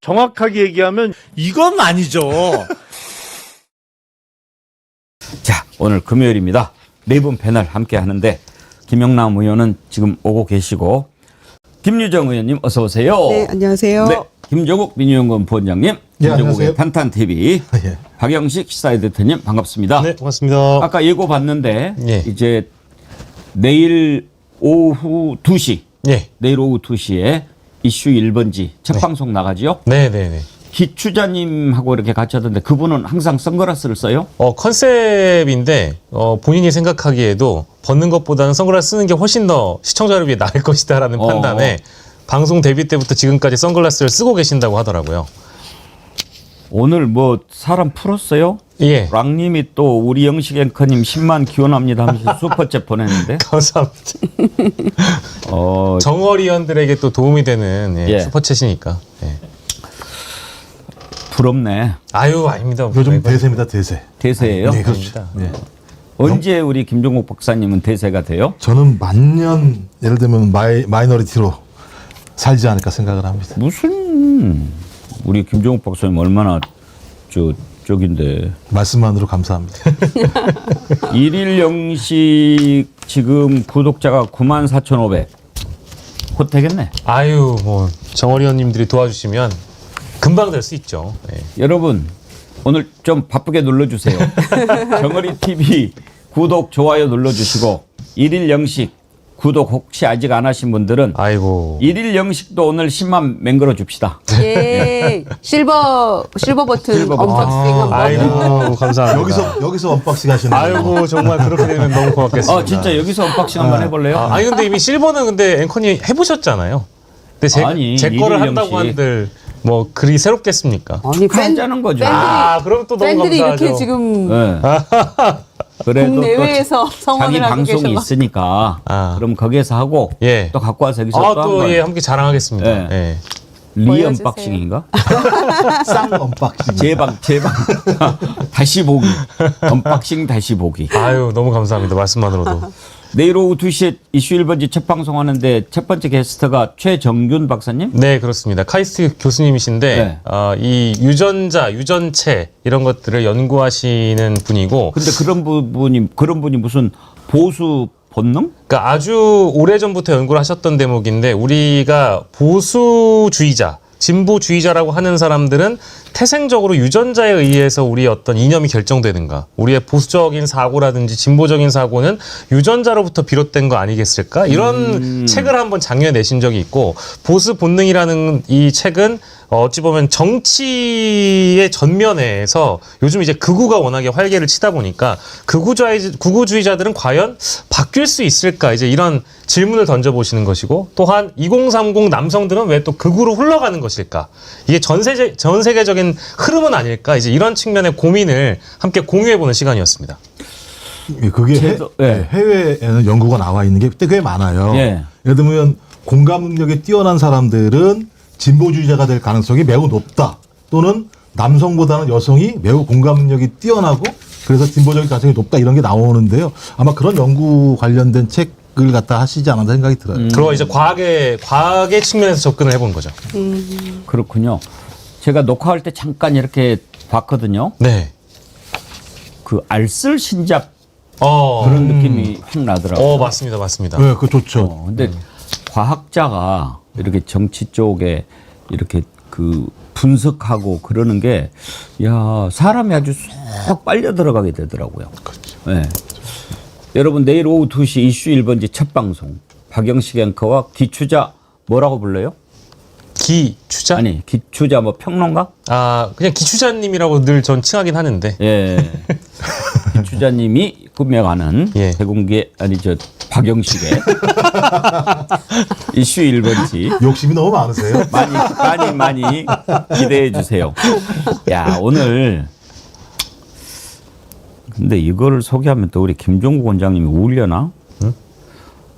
정확하게 얘기하면 이건 아니죠. 자, 오늘 금요일입니다. 네 분 패널 함께 하는데 김영남 의원은 지금 오고 계시고 김유정 의원님 어서 오세요. 네, 안녕하세요. 네, 김종욱 민주연구원 부원장님, 네, 김종욱의 탄탄TV, 예. 박영식 시사에디터님 반갑습니다. 네, 고맙습니다. 아까 예고 봤는데 예. 이제 내일 오후 2시, 예. 내일 오후 2시에 이슈 1번지 첫 방송 나가지요. 네네네. 기추자님하고 이렇게 같이 하던데 그분은 항상 선글라스를 써요? 컨셉인데, 본인이 생각하기에도 벗는 것보다는 선글라스 쓰는 게 훨씬 더 시청자를 위해 나을 것이다라는 판단에 방송 데뷔 때부터 지금까지 선글라스를 쓰고 계신다고 하더라고요. 오늘 뭐 사람 풀었어요? 예. 랑님이 또 우리 영식 앵커님 10만 기원합니다 하면서 슈퍼챗 보냈는데 감사합니다. 정어리원들에게 또 도움이 되는 예. 슈퍼챗이니까. 예. 부럽네. 아유, 아닙니다. 요즘 대세입니다, 대세. 대세예요? 네, 그렇죠. 네. 언제 우리 김종국 박사님은 대세가 돼요? 저는 만년 예를 들면 마이너리티로 살지 않을까 생각을 합니다. 무슨 우리 김종국 박사님 얼마나 쪽인데 말씀만으로 감사합니다. 일일 영식 지금 구독자가 94,500. 곧 되겠네. 아유, 뭐 정어리원님들이 도와주시면 금방 될 수 있죠. 예. 여러분 오늘 좀 바쁘게 눌러주세요. 정어리 TV 구독 좋아요 눌러주시고 일일 영식 구독 혹시 아직 안 하신 분들은 아이고. 일일 영식도 오늘 10만 맹글어 줍시다. 예. 실버 버튼 실버 버튼. 언박싱 한번. 아이고, 감사합니다. 여기서 언박싱 하시는 아이고, 정말 그렇게 되면 너무 고맙겠습니다. 진짜 여기서 언박싱 한번 해볼래요? 아니 근데 이미 실버는 근데 앵커님 해보셨잖아요. 근데 아니, 제 거를 일일 한다고 영식. 한들 뭐 그리 새롭겠습니까? 아니 축하하자는 거죠. 그럼 또 너무 팬들이 감사하죠. 이렇게 지금 네. 그래도 국내외에서 또 자기 성원을 하고 방송이 계셔서. 있으니까 그럼 거기에서 하고 예. 또 갖고 와서 여기서 또 한 또 번. 예, 함께 자랑하겠습니다. 예. 예. 리 보여주세요. 언박싱인가? 쌍 언박싱. 제방 다시 보기 언박싱 다시 보기. 아유, 너무 감사합니다. 말씀만으로도. 내일 오후 2시에 이슈 1번지 첫 방송하는데 첫 번째 게스트가 최정균 박사님? 네, 그렇습니다. 카이스트 교수님이신데 네. 이 유전자, 유전체 이런 것들을 연구하시는 분이고 근데 그런 분이 무슨 보수 본능? 그러니까 아주 오래전부터 연구를 하셨던 대목인데 우리가 보수주의자, 진보주의자라고 하는 사람들은 태생적으로 유전자에 의해서 우리의 어떤 이념이 결정되는가, 우리의 보수적인 사고라든지 진보적인 사고는 유전자로부터 비롯된 거 아니겠을까? 이런 책을 한번 작년에 내신 적이 있고, 보수 본능이라는 이 책은 어찌 보면 정치의 전면에서 요즘 이제 극우가 워낙에 활개를 치다 보니까 극우주의자들은 과연 바뀔 수 있을까? 이제 이런 질문을 던져보시는 것이고, 또한 2030 남성들은 왜 또 극우로 흘러가는 것일까? 이게 전 세계적인 흐름은 아닐까? 이제 이런 측면의 고민을 함께 공유해보는 시간이었습니다. 그게 해외에는 연구가 나와 있는 게 꽤 많아요. 예. 예를 들면 공감 능력이 뛰어난 사람들은 진보주의자가 될 가능성이 매우 높다. 또는 남성보다는 여성이 매우 공감 능력이 뛰어나고 그래서 진보적인 가능성이 높다. 이런 게 나오는데요. 아마 그런 연구 관련된 책을 갖다 하시지 않았나 생각이 들어요. 그리고 이제 과학의 측면에서 접근을 해본 거죠. 그렇군요. 제가 녹화할 때 잠깐 이렇게 봤거든요. 네. 그 알쓸 신잡 그런 그런 느낌이 확 나더라고요. 맞습니다. 맞습니다. 네, 그거 좋죠. 근데 과학자가 이렇게 정치 쪽에 이렇게 그 분석하고 그러는 게, 야, 사람이 아주 쏙 빨려 들어가게 되더라고요. 그렇죠. 네. 여러분, 내일 오후 2시 이슈 1번지 첫 방송. 박영식 앵커와 기추자 뭐라고 불러요? 기추자? 아니, 기추자 뭐 평론가? 그냥 기추자님이라고 늘 전 칭하긴 하는데. 예. 기추자님이 꾸며가는 예. 대공개, 박영식의 이슈 1번지. 욕심이 너무 많으세요. 많이 기대해 주세요. 야, 오늘 근데 이거를 소개하면 또 우리 김종국 원장님이 울려나? 응?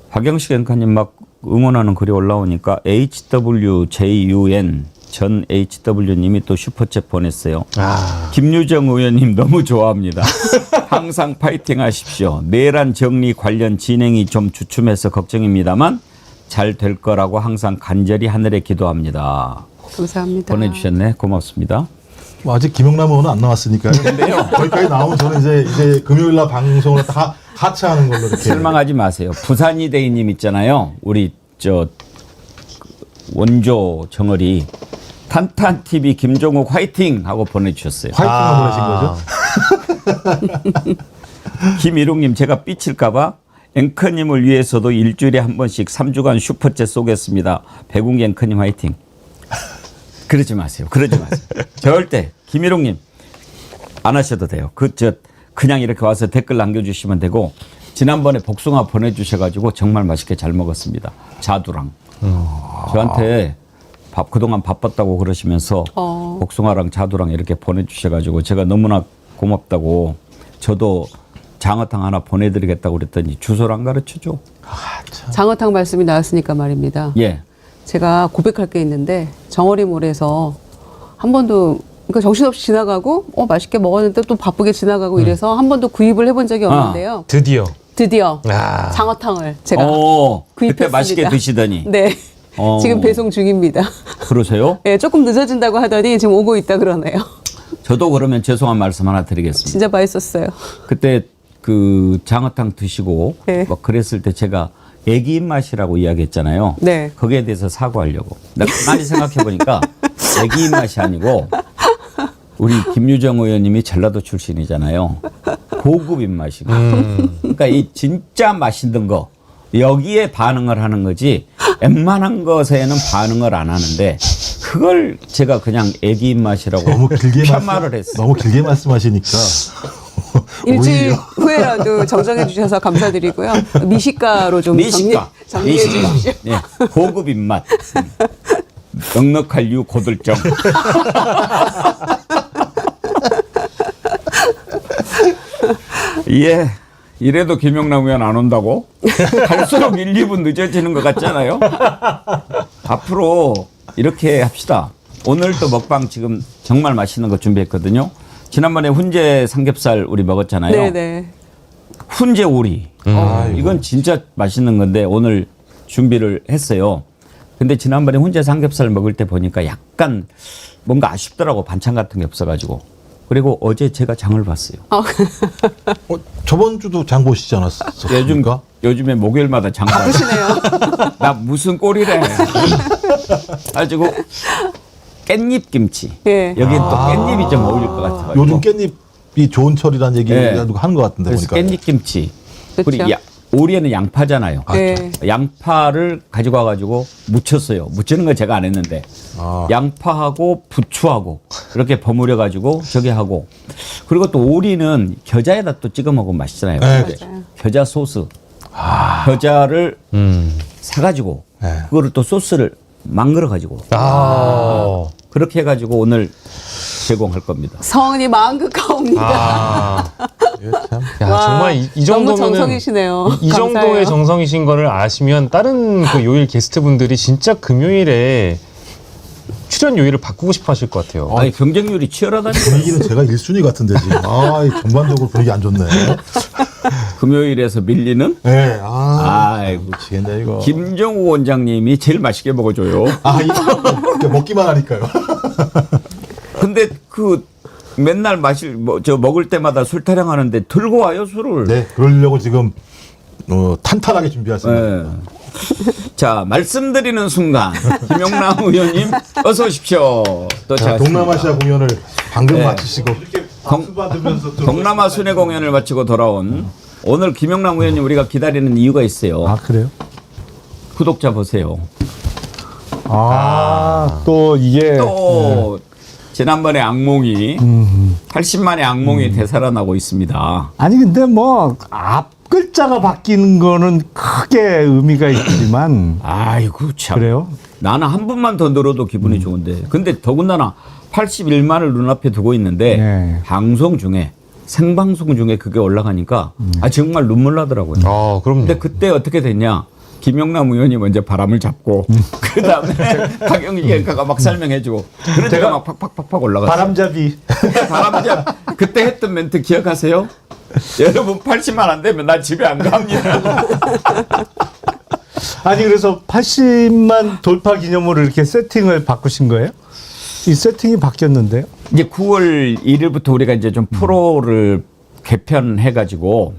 박영식 앵커님 막 응원하는 글이 올라오니까 HWJUN 전 HW님이 또 슈퍼챗 보냈어요. 김유정 의원님 너무 좋아합니다. 항상 파이팅 하십시오. 내란 정리 관련 진행이 좀 주춤해서 걱정입니다만 잘 될 거라고 항상 간절히 하늘에 기도합니다. 감사합니다. 보내주셨네. 고맙습니다. 뭐 아직 김영남 의원은 안 나왔으니까요. 거기까지 나오면 저는 이제 금요일 날 방송을 다 하차하는 걸로 이렇게. 실망하지 마세요. 부산이대인님 있잖아요. 우리 저 원조 정어리 탄탄 TV 김종욱 화이팅 하고 보내주셨어요. 화이팅을 보내신 거죠? 김일웅님 제가 삐칠까봐 앵커님을 위해서도 일주일에 한 번씩 3주간 슈퍼챗 쏘겠습니다. 백운기 앵커님 화이팅. 그러지 마세요. 그러지 마세요. 절대 김일웅님 안 하셔도 돼요. 그냥 이렇게 와서 댓글 남겨주시면 되고 지난번에 복숭아 보내주셔가지고 정말 맛있게 잘 먹었습니다. 자두랑 저한테 그동안 바빴다고 그러시면서 복숭아랑 자두랑 이렇게 보내주셔가지고 제가 너무나 고맙다고 저도 장어탕 하나 보내드리겠다고 그랬더니 주소를 안 가르쳐줘. 장어탕 말씀이 나왔으니까 말입니다. 예. 제가 고백할 게 있는데 정어리몰에서 한 번도 그러니까 정신없이 지나가고 맛있게 먹었는데 또 바쁘게 지나가고 이래서 한 번도 구입을 해본 적이 없는데요. 드디어. 장어탕을 제가 그때 구입했습니다. 맛있게 드시더니. 네. 지금 배송 중입니다. 그러세요? 네, 조금 늦어진다고 하더니 지금 오고 있다 그러네요. 저도 그러면 죄송한 말씀 하나 드리겠습니다. 진짜 맛있었어요. 그때 그 장어탕 드시고 네. 막 그랬을 때 제가 애기 입맛이라고 이야기했잖아요. 네. 거기에 대해서 사과하려고. 나 가만히 생각해 보니까 애기 입맛이 아니고 우리 김유정 의원님이 전라도 출신이잖아요. 고급 입맛이고. 그러니까 이 진짜 맛있는 거 여기에 반응을 하는 거지 웬만한 것에는 반응을 안 하는데 그걸 제가 그냥 애기 입맛이라고 너무 길게 편말을 했어요. 너무 길게 말씀하시니까. 일주일 오히려. 후에라도 정정해 주셔서 감사드리고요. 미식가로 좀 미식가. 정리해 주십시오. 예, 고급 입맛. 넉넉할 유 고들정. 예. 이래도 김영남 의원 안 온다고? 갈수록 1, 2분 늦어지는 것 같잖아요. 앞으로 이렇게 합시다. 오늘도 먹방 지금 정말 맛있는 거 준비했거든요. 지난번에 훈제 삼겹살 우리 먹었잖아요. 네네. 훈제 오리. 이건 진짜 맛있는 건데 오늘 준비를 했어요. 근데 지난번에 훈제 삼겹살 먹을 때 보니까 약간 뭔가 아쉽더라고. 반찬 같은 게 없어가지고. 그리고 어제 제가 장을 봤어요. 저번 주도 장 보시지 않았습니까? 요즘에 목요일마다 장 봐요. 바쁘시네요. 나 무슨 꼴이래. 가지고 깻잎 김치. 예. 여기 또 깻잎이 좀 어울릴 것 같아요. 요즘 깻잎이 좋은 철이라는 얘기 네. 하는 것 같은데 그래서 보니까. 깻잎 김치. 그쵸. 그리고 오리에는 양파잖아요. 네. 양파를 가지고 와가지고 무쳤어요. 무치는 건 제가 안 했는데 양파하고 부추하고 이렇게 버무려 가지고 저기 하고 그리고 또 오리는 겨자에다 또 찍어 먹으면 맛있잖아요. 네. 겨자 소스. 겨자를 사가지고 네. 그거를 또 소스를 만들어 가지고 그렇게 해가지고 오늘 제공할 겁니다. 성은이 마음극하옵니다. 야, 와, 정말 이 너무 정도면은 정성이시네요. 이 정도의 감사해요. 정성이신 거를 아시면 다른 그 요일 게스트분들이 진짜 금요일에 출연 요일을 바꾸고 싶어 하실 것 같아요. 아니 경쟁률이 치열하다니. 분위기는 제가 1순위 같은데 지금. 전반적으로 분위기 안 좋네. 금요일에서 밀리는 네. 아이고 미치겠네 이거. 김정우 원장님이 제일 맛있게 먹어줘요. 이거 먹기만 하니까요. 근데 그 맨날 먹을 때마다 술 타령하는데 들고 와요 술을. 네, 그러려고 지금 탄탄하게 준비했습니다. 네. 자 말씀드리는 순간 김영남 의원님 어서 오십시오. 또 자, 제가 동남아시아 공연을 방금 마치시고 동남아 순회 공연을 마치고 돌아온 오늘 김영남 의원님 우리가 기다리는 이유가 있어요. 그래요? 구독자 보세요. 또 이게 또 지난번에 악몽이 80만의 악몽이 되살아나고 있습니다. 아니 근데 뭐 앞 글자가 바뀌는 거는 크게 의미가 있지만 아이고 참. 그래요? 나는 한 분만 더 늘어도 기분이 좋은데. 근데 더군다나 81만을 눈앞에 두고 있는데 네. 방송 중에 생방송 중에 그게 올라가니까 정말 눈물 나더라고요. 그럼요. 근데 그때 어떻게 됐냐? 김영남 의원이 먼저 바람을 잡고 그다음에 박영희 앵커가 막 설명해주고 그런 제가 막 팍팍팍팍 올라갔어요. 바람잡이. 바람잡 그때 했던 멘트 기억하세요? 여러분 80만 안 되면 나 집에 안 갑니다. 아니 그래서 80만 돌파 기념으로 이렇게 세팅을 바꾸신 거예요? 이 세팅이 바뀌었는데요? 이제 9월 1일부터 우리가 이제 좀 프로를 개편해가지고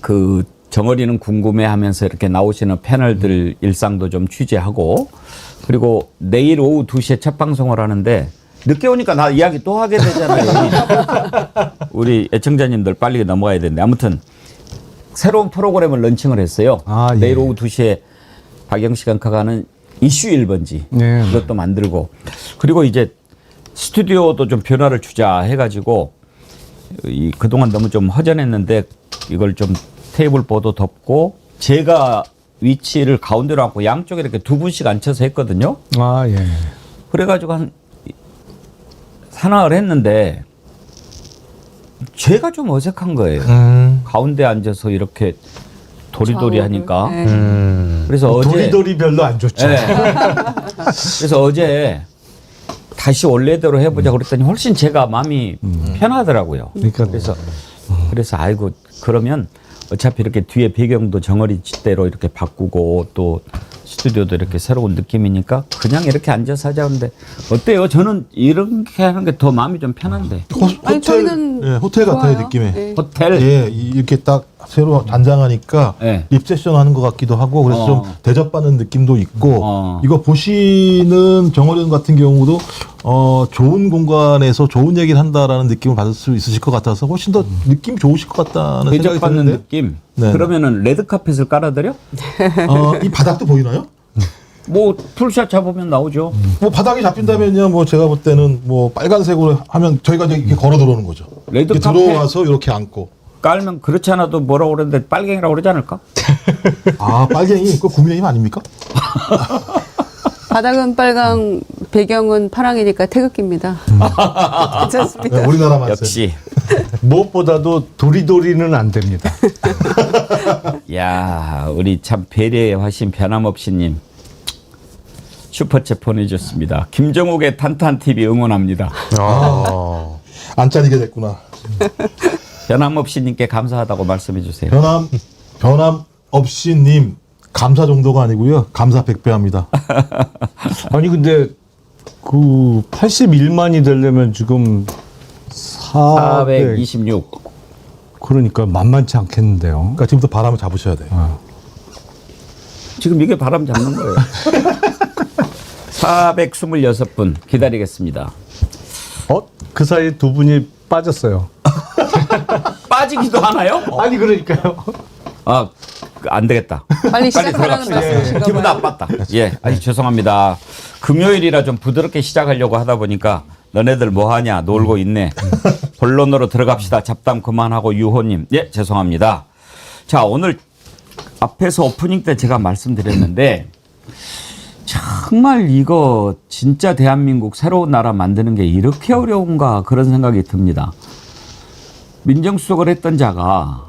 그 정어리는 궁금해하면서 이렇게 나오시는 패널들 일상도 좀 취재하고 그리고 내일 오후 2시에 첫 방송을 하는데 늦게 오니까 나 이야기 또 하게 되잖아요. 우리 애청자님들 빨리 넘어가야 되는데 아무튼 새로운 프로그램을 런칭을 했어요. 아, 예. 내일 오후 2시에 박영식 앵커가 하는 이슈 1번지 네. 그것도 만들고 그리고 이제 스튜디오도 좀 변화를 주자 해가지고 이 그동안 너무 좀 허전했는데 이걸 좀 테이블 보도 덮고 제가 위치를 가운데로 앉고 양쪽에 이렇게 두 분씩 앉혀서 했거든요. 아 예. 그래가지고 한 산악을 했는데 제가 좀 어색한 거예요. 가운데 앉아서 이렇게 도리도리 하니까. 네. 그래서 어제 도리도리 별로 안 좋죠. 네. 그래서 어제 다시 원래대로 해보자 그랬더니 훨씬 제가 마음이 편하더라고요. 그러니까 그래서 아이고 그러면 어차피 이렇게 뒤에 배경도 정어리 짓대로 이렇게 바꾸고 또 스튜디오도 이렇게 새로운 느낌이니까 그냥 이렇게 앉아서 하자 하는데 어때요? 저는 이렇게 하는 게 더 마음이 좀 편한데. 아니, 저희는 예, 호텔 같아요 좋아요. 느낌에. 네. 호텔. 예, 이렇게 딱 새로 단장하니까 네. 립세션 하는 것 같기도 하고 그래서 좀 대접받는 느낌도 있고 이거 보시는 정어련 같은 경우도 좋은 공간에서 좋은 얘기를 한다라는 느낌을 받을 수 있으실 것 같아서 훨씬 더 느낌 좋으실 것 같다는 생각이 대접받는 드는데 느낌. 네. 그러면은 레드 카펫을 깔아드려? 이 바닥도 보이나요? 뭐 풀샷 잡으면 나오죠. 뭐 바닥이 잡힌다면요, 뭐 제가 볼 때는 뭐 빨간색으로 하면 저희가 이제 이렇게 걸어 들어오는 거죠. 레드 이렇게 카페? 들어와서 이렇게 앉고. 깔면 그렇지 않아도 뭐라고 그러는데 빨갱이라고 그러지 않을까? 아 빨갱이 그 국민의힘 아닙니까? 바닥은 빨강, 배경은 파랑이니까 태극기입니다. 괜찮습니다. 네, 우리나라 맛. 역시. 무엇보다도 도리도리는 안 됩니다. 야, 우리 참 배려의 화신 변함없이님 슈퍼챗 보내주셨습니다. 김정욱의 탄탄TV 응원합니다. 안 잘리게 됐구나. 변함없이님께 감사하다고 말씀해 주세요. 변함 없이님 감사 정도가 아니고요, 감사 100배합니다. 아니 근데 그 81만이 되려면 지금 426. 그러니까 만만치 않겠는데요. 그러니까 지금부터 바람을 잡으셔야 돼요. 지금 이게 바람 잡는 거예요. 426분 기다리겠습니다. 그 사이 두 분이 빠졌어요. 빠지기도 하나요? 아니 그러니까요. 아, 안 되겠다. 빨리 시작하라는 들어갑시다. 말씀이신가 기분 봐요. 나빴다. 예, 아주 죄송합니다. 금요일이라 좀 부드럽게 시작하려고 하다 보니까 너네들 뭐하냐 놀고 있네. 본론으로 들어갑시다. 잡담 그만하고 유호님. 예, 죄송합니다. 자, 오늘 앞에서 오프닝 때 제가 말씀드렸는데 정말 이거 진짜 대한민국 새로운 나라 만드는 게 이렇게 어려운가 그런 생각이 듭니다. 민정수석을 했던 자가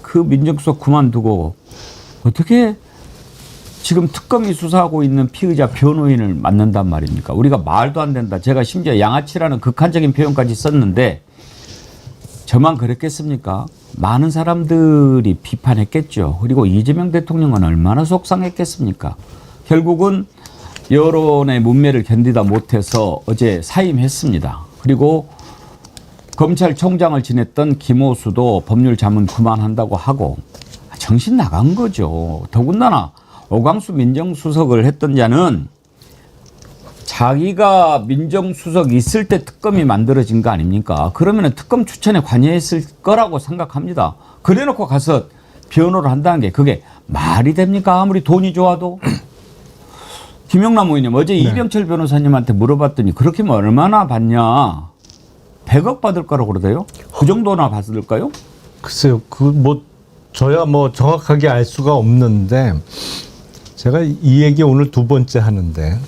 그 민정수석 그만두고 어떻게 지금 특검이 수사하고 있는 피의자 변호인을 맡는단 말입니까? 우리가 말도 안 된다. 제가 심지어 양아치라는 극한적인 표현까지 썼는데 저만 그랬겠습니까? 많은 사람들이 비판했겠죠. 그리고 이재명 대통령은 얼마나 속상했겠습니까? 결국은 여론의 문매를 견디다 못해서 어제 사임했습니다. 그리고 검찰총장을 지냈던 김호수도 법률 자문 그만한다고 하고 정신 나간 거죠. 더군다나 오광수 민정수석을 했던 자는 자기가 민정수석 있을 때 특검이 만들어진 거 아닙니까? 그러면 특검 추천에 관여했을 거라고 생각합니다. 그래놓고 가서 변호를 한다는 게 그게 말이 됩니까? 아무리 돈이 좋아도. 김영남 의원님 어제 이병철 변호사님한테 물어봤더니 그렇게면 얼마나 받냐? 100억 받을 거라고 그러대요? 그 정도나 받을까요? 글쎄요. 저야 정확하게 알 수가 없는데 제가 이 얘기 오늘 두 번째 하는데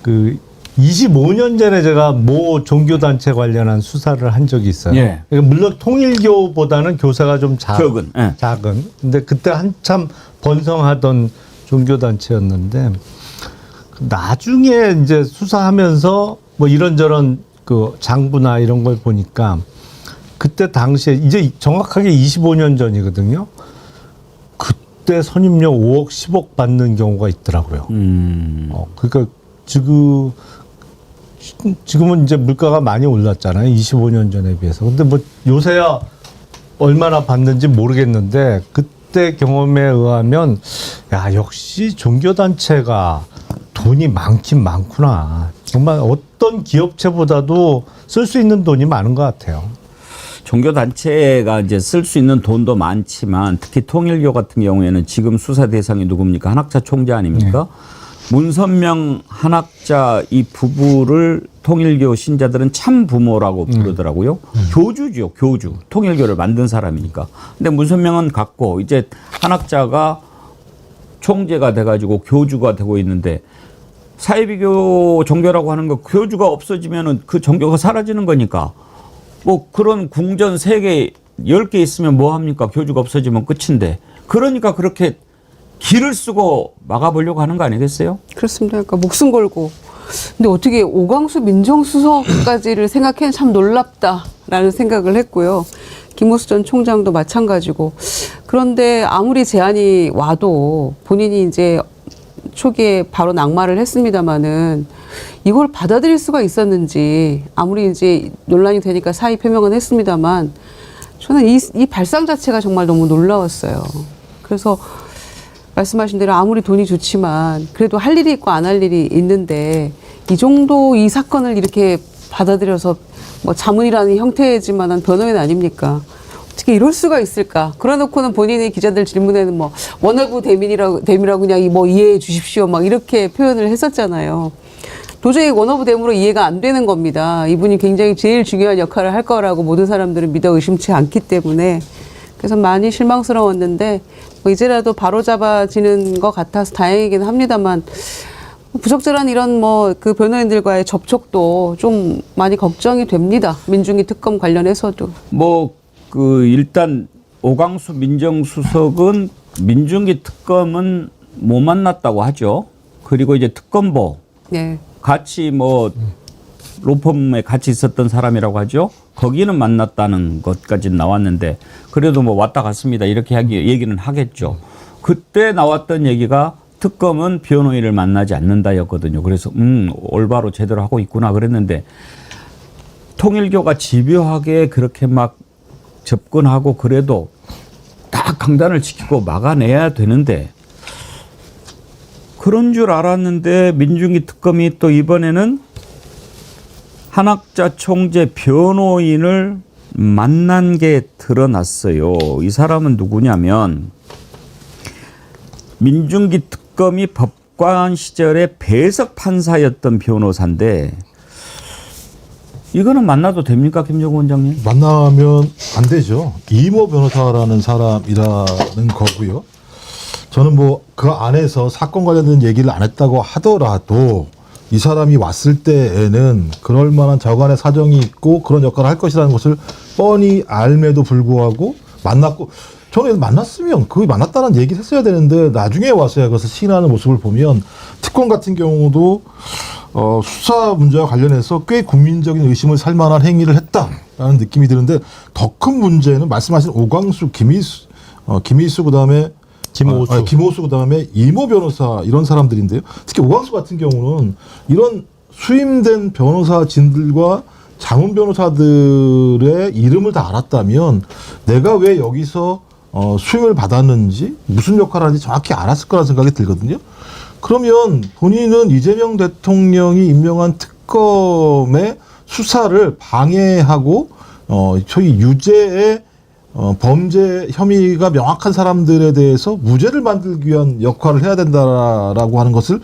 그 25년 전에 제가 모 종교단체 관련한 수사를 한 적이 있어요. 예. 그러니까 물론 통일교보다는 교사가 좀 적은, 예. 작은. 근데 그때 한참 번성하던 종교단체였는데 나중에 이제 수사하면서 뭐 이런저런 그 장부나 이런 걸 보니까 그때 당시에 이제 정확하게 25년 전이거든요. 그때 선임료 5억, 10억 받는 경우가 있더라고요. 그러니까 지금은 이제 물가가 많이 올랐잖아요. 25년 전에 비해서. 근데 뭐 요새야 얼마나 받는지 모르겠는데 그때 경험에 의하면 야, 역시 종교단체가 돈이 많긴 많구나. 정말 어떤 기업체보다도 쓸 수 있는 돈이 많은 것 같아요. 종교단체가 이제 쓸 수 있는 돈도 많지만 특히 통일교 같은 경우에는 지금 수사 대상이 누굽니까? 한학자 총재 아닙니까? 문선명 한학자 이 부부를 통일교 신자들은 참 부모라고 부르더라고요. 교주죠, 교주. 통일교를 만든 사람이니까. 근데 문선명은 갔고 이제 한학자가 총재가 돼가지고 교주가 되고 있는데 사이비교 종교라고 하는 거 교주가 없어지면은 그 종교가 사라지는 거니까 뭐 그런 궁전 3개, 10개 있으면 뭐 합니까? 교주가 없어지면 끝인데. 그러니까 그렇게 길을 쓰고 막아보려고 하는 거 아니겠어요? 그렇습니다. 그러니까 목숨 걸고. 근데 어떻게 오광수 민정수석까지를 생각해는 참 놀랍다라는 생각을 했고요. 김호수 전 총장도 마찬가지고. 그런데 아무리 제안이 와도 본인이 이제 초기에 바로 낙마를 했습니다마는 이걸 받아들일 수가 있었는지 아무리 이제 논란이 되니까 사의 표명은 했습니다만 저는 이 발상 자체가 정말 너무 놀라웠어요. 그래서 말씀하신 대로 아무리 돈이 좋지만 그래도 할 일이 있고 안 할 일이 있는데 이 정도 이 사건을 이렇게 받아들여서 뭐 자문이라는 형태지만한 변호인 아닙니까? 어떻게 이럴 수가 있을까? 그래놓고는 본인이 기자들 질문에는 뭐 원어부 대미라고 그냥 뭐 이해해 주십시오 막 이렇게 표현을 했었잖아요. 도저히 원어부 대무로 이해가 안 되는 겁니다. 이분이 굉장히 제일 중요한 역할을 할 거라고 모든 사람들은 믿어 의심치 않기 때문에 그래서 많이 실망스러웠는데 뭐 이제라도 바로잡아지는 것 같아서 다행이긴 합니다만 부적절한 이런 뭐 그 변호인들과의 접촉도 좀 많이 걱정이 됩니다. 민중기 특검 관련해서도. 뭐 그 일단 오광수 민정수석은 민중기 특검은 못 만났다고 하죠. 그리고 이제 특검보 네. 같이 뭐 로펌에 같이 있었던 사람이라고 하죠. 거기는 만났다는 것까지 나왔는데 그래도 뭐 왔다 갔습니다. 이렇게 얘기는 하겠죠. 그때 나왔던 얘기가 특검은 변호인을 만나지 않는다였거든요. 그래서 올바로 제대로 하고 있구나 그랬는데 통일교가 집요하게 그렇게 막 접근하고 그래도 딱 강단을 지키고 막아내야 되는데 그런 줄 알았는데 민중기 특검이 또 이번에는 한학자 총재 변호인을 만난 게 드러났어요. 이 사람은 누구냐면 민중기 특검이 법관 시절에 배석 판사였던 변호사인데 이거는 만나도 됩니까, 김정우 원장님? 만나면 안 되죠. 이모 변호사라는 사람이라는 거고요. 저는 뭐 그 안에서 사건 관련된 얘기를 안 했다고 하더라도 이 사람이 왔을 때에는 그럴 만한 저간의 사정이 있고 그런 역할을 할 것이라는 것을 뻔히 알매도 불구하고 만났고 저는 만났으면 그 만났다는 얘기를 했어야 되는데 나중에 와서야 그것을 시인하는 모습을 보면 특검 같은 경우도 수사 문제와 관련해서 꽤 국민적인 의심을 살 만한 행위를 했다라는 느낌이 드는데 더 큰 문제는 말씀하신 오광수, 김희수 그다음에 김호수 그다음에 이모 변호사 이런 사람들인데요. 특히 오광수 같은 경우는 이런 수임된 변호사진들과 자문 변호사들의 이름을 다 알았다면 내가 왜 여기서 수임을 받았는지 무슨 역할을 하는지 정확히 알았을 거라는 생각이 들거든요. 그러면 본인은 이재명 대통령이 임명한 특검의 수사를 방해하고 저희 유죄의 범죄 혐의가 명확한 사람들에 대해서 무죄를 만들기 위한 역할을 해야 된다라고 하는 것을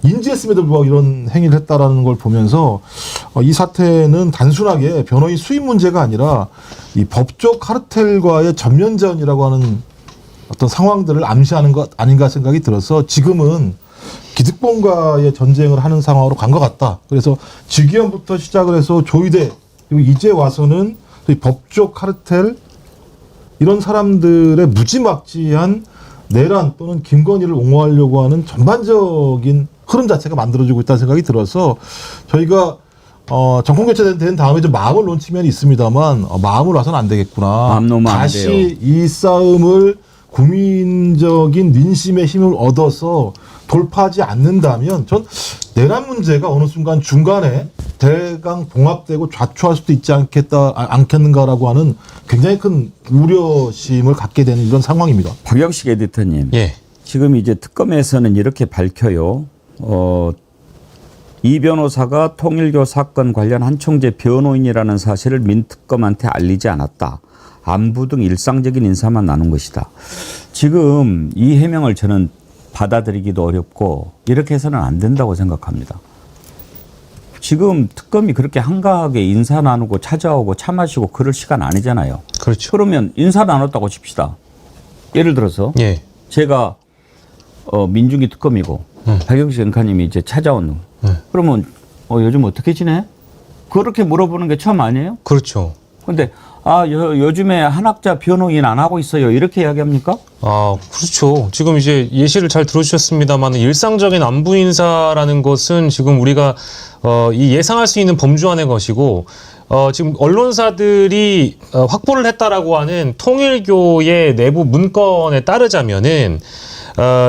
인지했음에도 불구하고 이런 행위를 했다라는 걸 보면서 이 사태는 단순하게 변호인 수임 문제가 아니라 이 법조 카르텔과의 전면전이라고 하는 어떤 상황들을 암시하는 것 아닌가 생각이 들어서 지금은 기득권과의 전쟁을 하는 상황으로 간 것 같다. 그래서 직위원부터 시작을 해서 조의대 그리고 이제 와서는 법조 카르텔 이런 사람들의 무지막지한 내란 또는 김건희를 옹호하려고 하는 전반적인 흐름 자체가 만들어지고 있다는 생각이 들어서 저희가 정권 교체된 다음에 좀 마음을 놓은 측면이 있습니다만 마음을 놔서는 안 되겠구나. 마음 놓으면 안 다시 돼요. 이 싸움을 국민적인 민심의 힘을 얻어서 돌파하지 않는다면 전 내란 문제가 어느 순간 중간에 대강 봉합되고 좌초할 수도 있지 않겠는가라고 하는 굉장히 큰 우려심을 갖게 되는 이런 상황입니다. 박영식 에디터님. 예. 지금 이제 특검에서는 이렇게 밝혀요. 이 변호사가 통일교 사건 관련 한총재 변호인이라는 사실을 민특검한테 알리지 않았다. 안부 등 일상적인 인사만 나눈 것이다. 지금 이 해명을 저는 받아들이기도 어렵고 이렇게 해서는 안 된다고 생각합니다. 지금 특검이 그렇게 한가하게 인사 나누고 찾아오고 차 마시고 그럴 시간 아니잖아요. 그렇죠. 그러면 인사 나눴다고 칩시다. 예를 들어서 예. 제가 민중기 특검이고 박영식 엔카님이 이제 찾아오는 그러면 요즘 어떻게 지내? 그렇게 물어보는 게 처음 아니에요? 그렇죠. 근데 요즘에 한학자 변호인 안 하고 있어요. 이렇게 이야기합니까? 아, 그렇죠. 지금 이제 예시를 잘 들어주셨습니다만 일상적인 안부 인사라는 것은 지금 우리가 이 예상할 수 있는 범주 안의 것이고 지금 언론사들이 확보를 했다라고 하는 통일교의 내부 문건에 따르자면은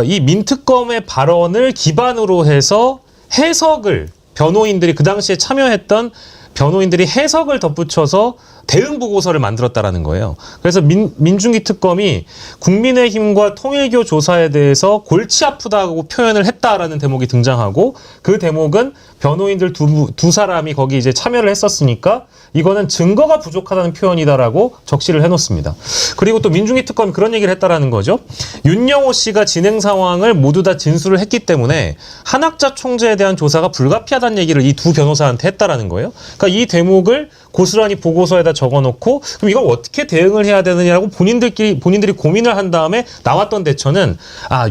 이 민특검의 발언을 기반으로 해서 해석을 변호인들이 그 당시에 참여했던 변호인들이 해석을 덧붙여서 대응 보고서를 만들었다라는 거예요. 그래서 민중기 특검이 국민의힘과 통일교 조사에 대해서 골치 아프다고 표현을 했다라는 대목이 등장하고 그 대목은 변호인들 두 사람이 거기 이제 참여를 했었으니까 이거는 증거가 부족하다는 표현이다라고 적시를 해놓습니다. 그리고 또 민중기 특검이 그런 얘기를 했다라는 거죠. 윤영호 씨가 진행 상황을 모두 다 진술을 했기 때문에 한학자 총재에 대한 조사가 불가피하다는 얘기를 이 두 변호사한테 했다라는 거예요. 그러니까 이 대목을 고스란히 보고서에다 적어놓고 그럼 이걸 어떻게 대응을 해야 되느냐라고 본인들이 고민을 한 다음에 나왔던 대처는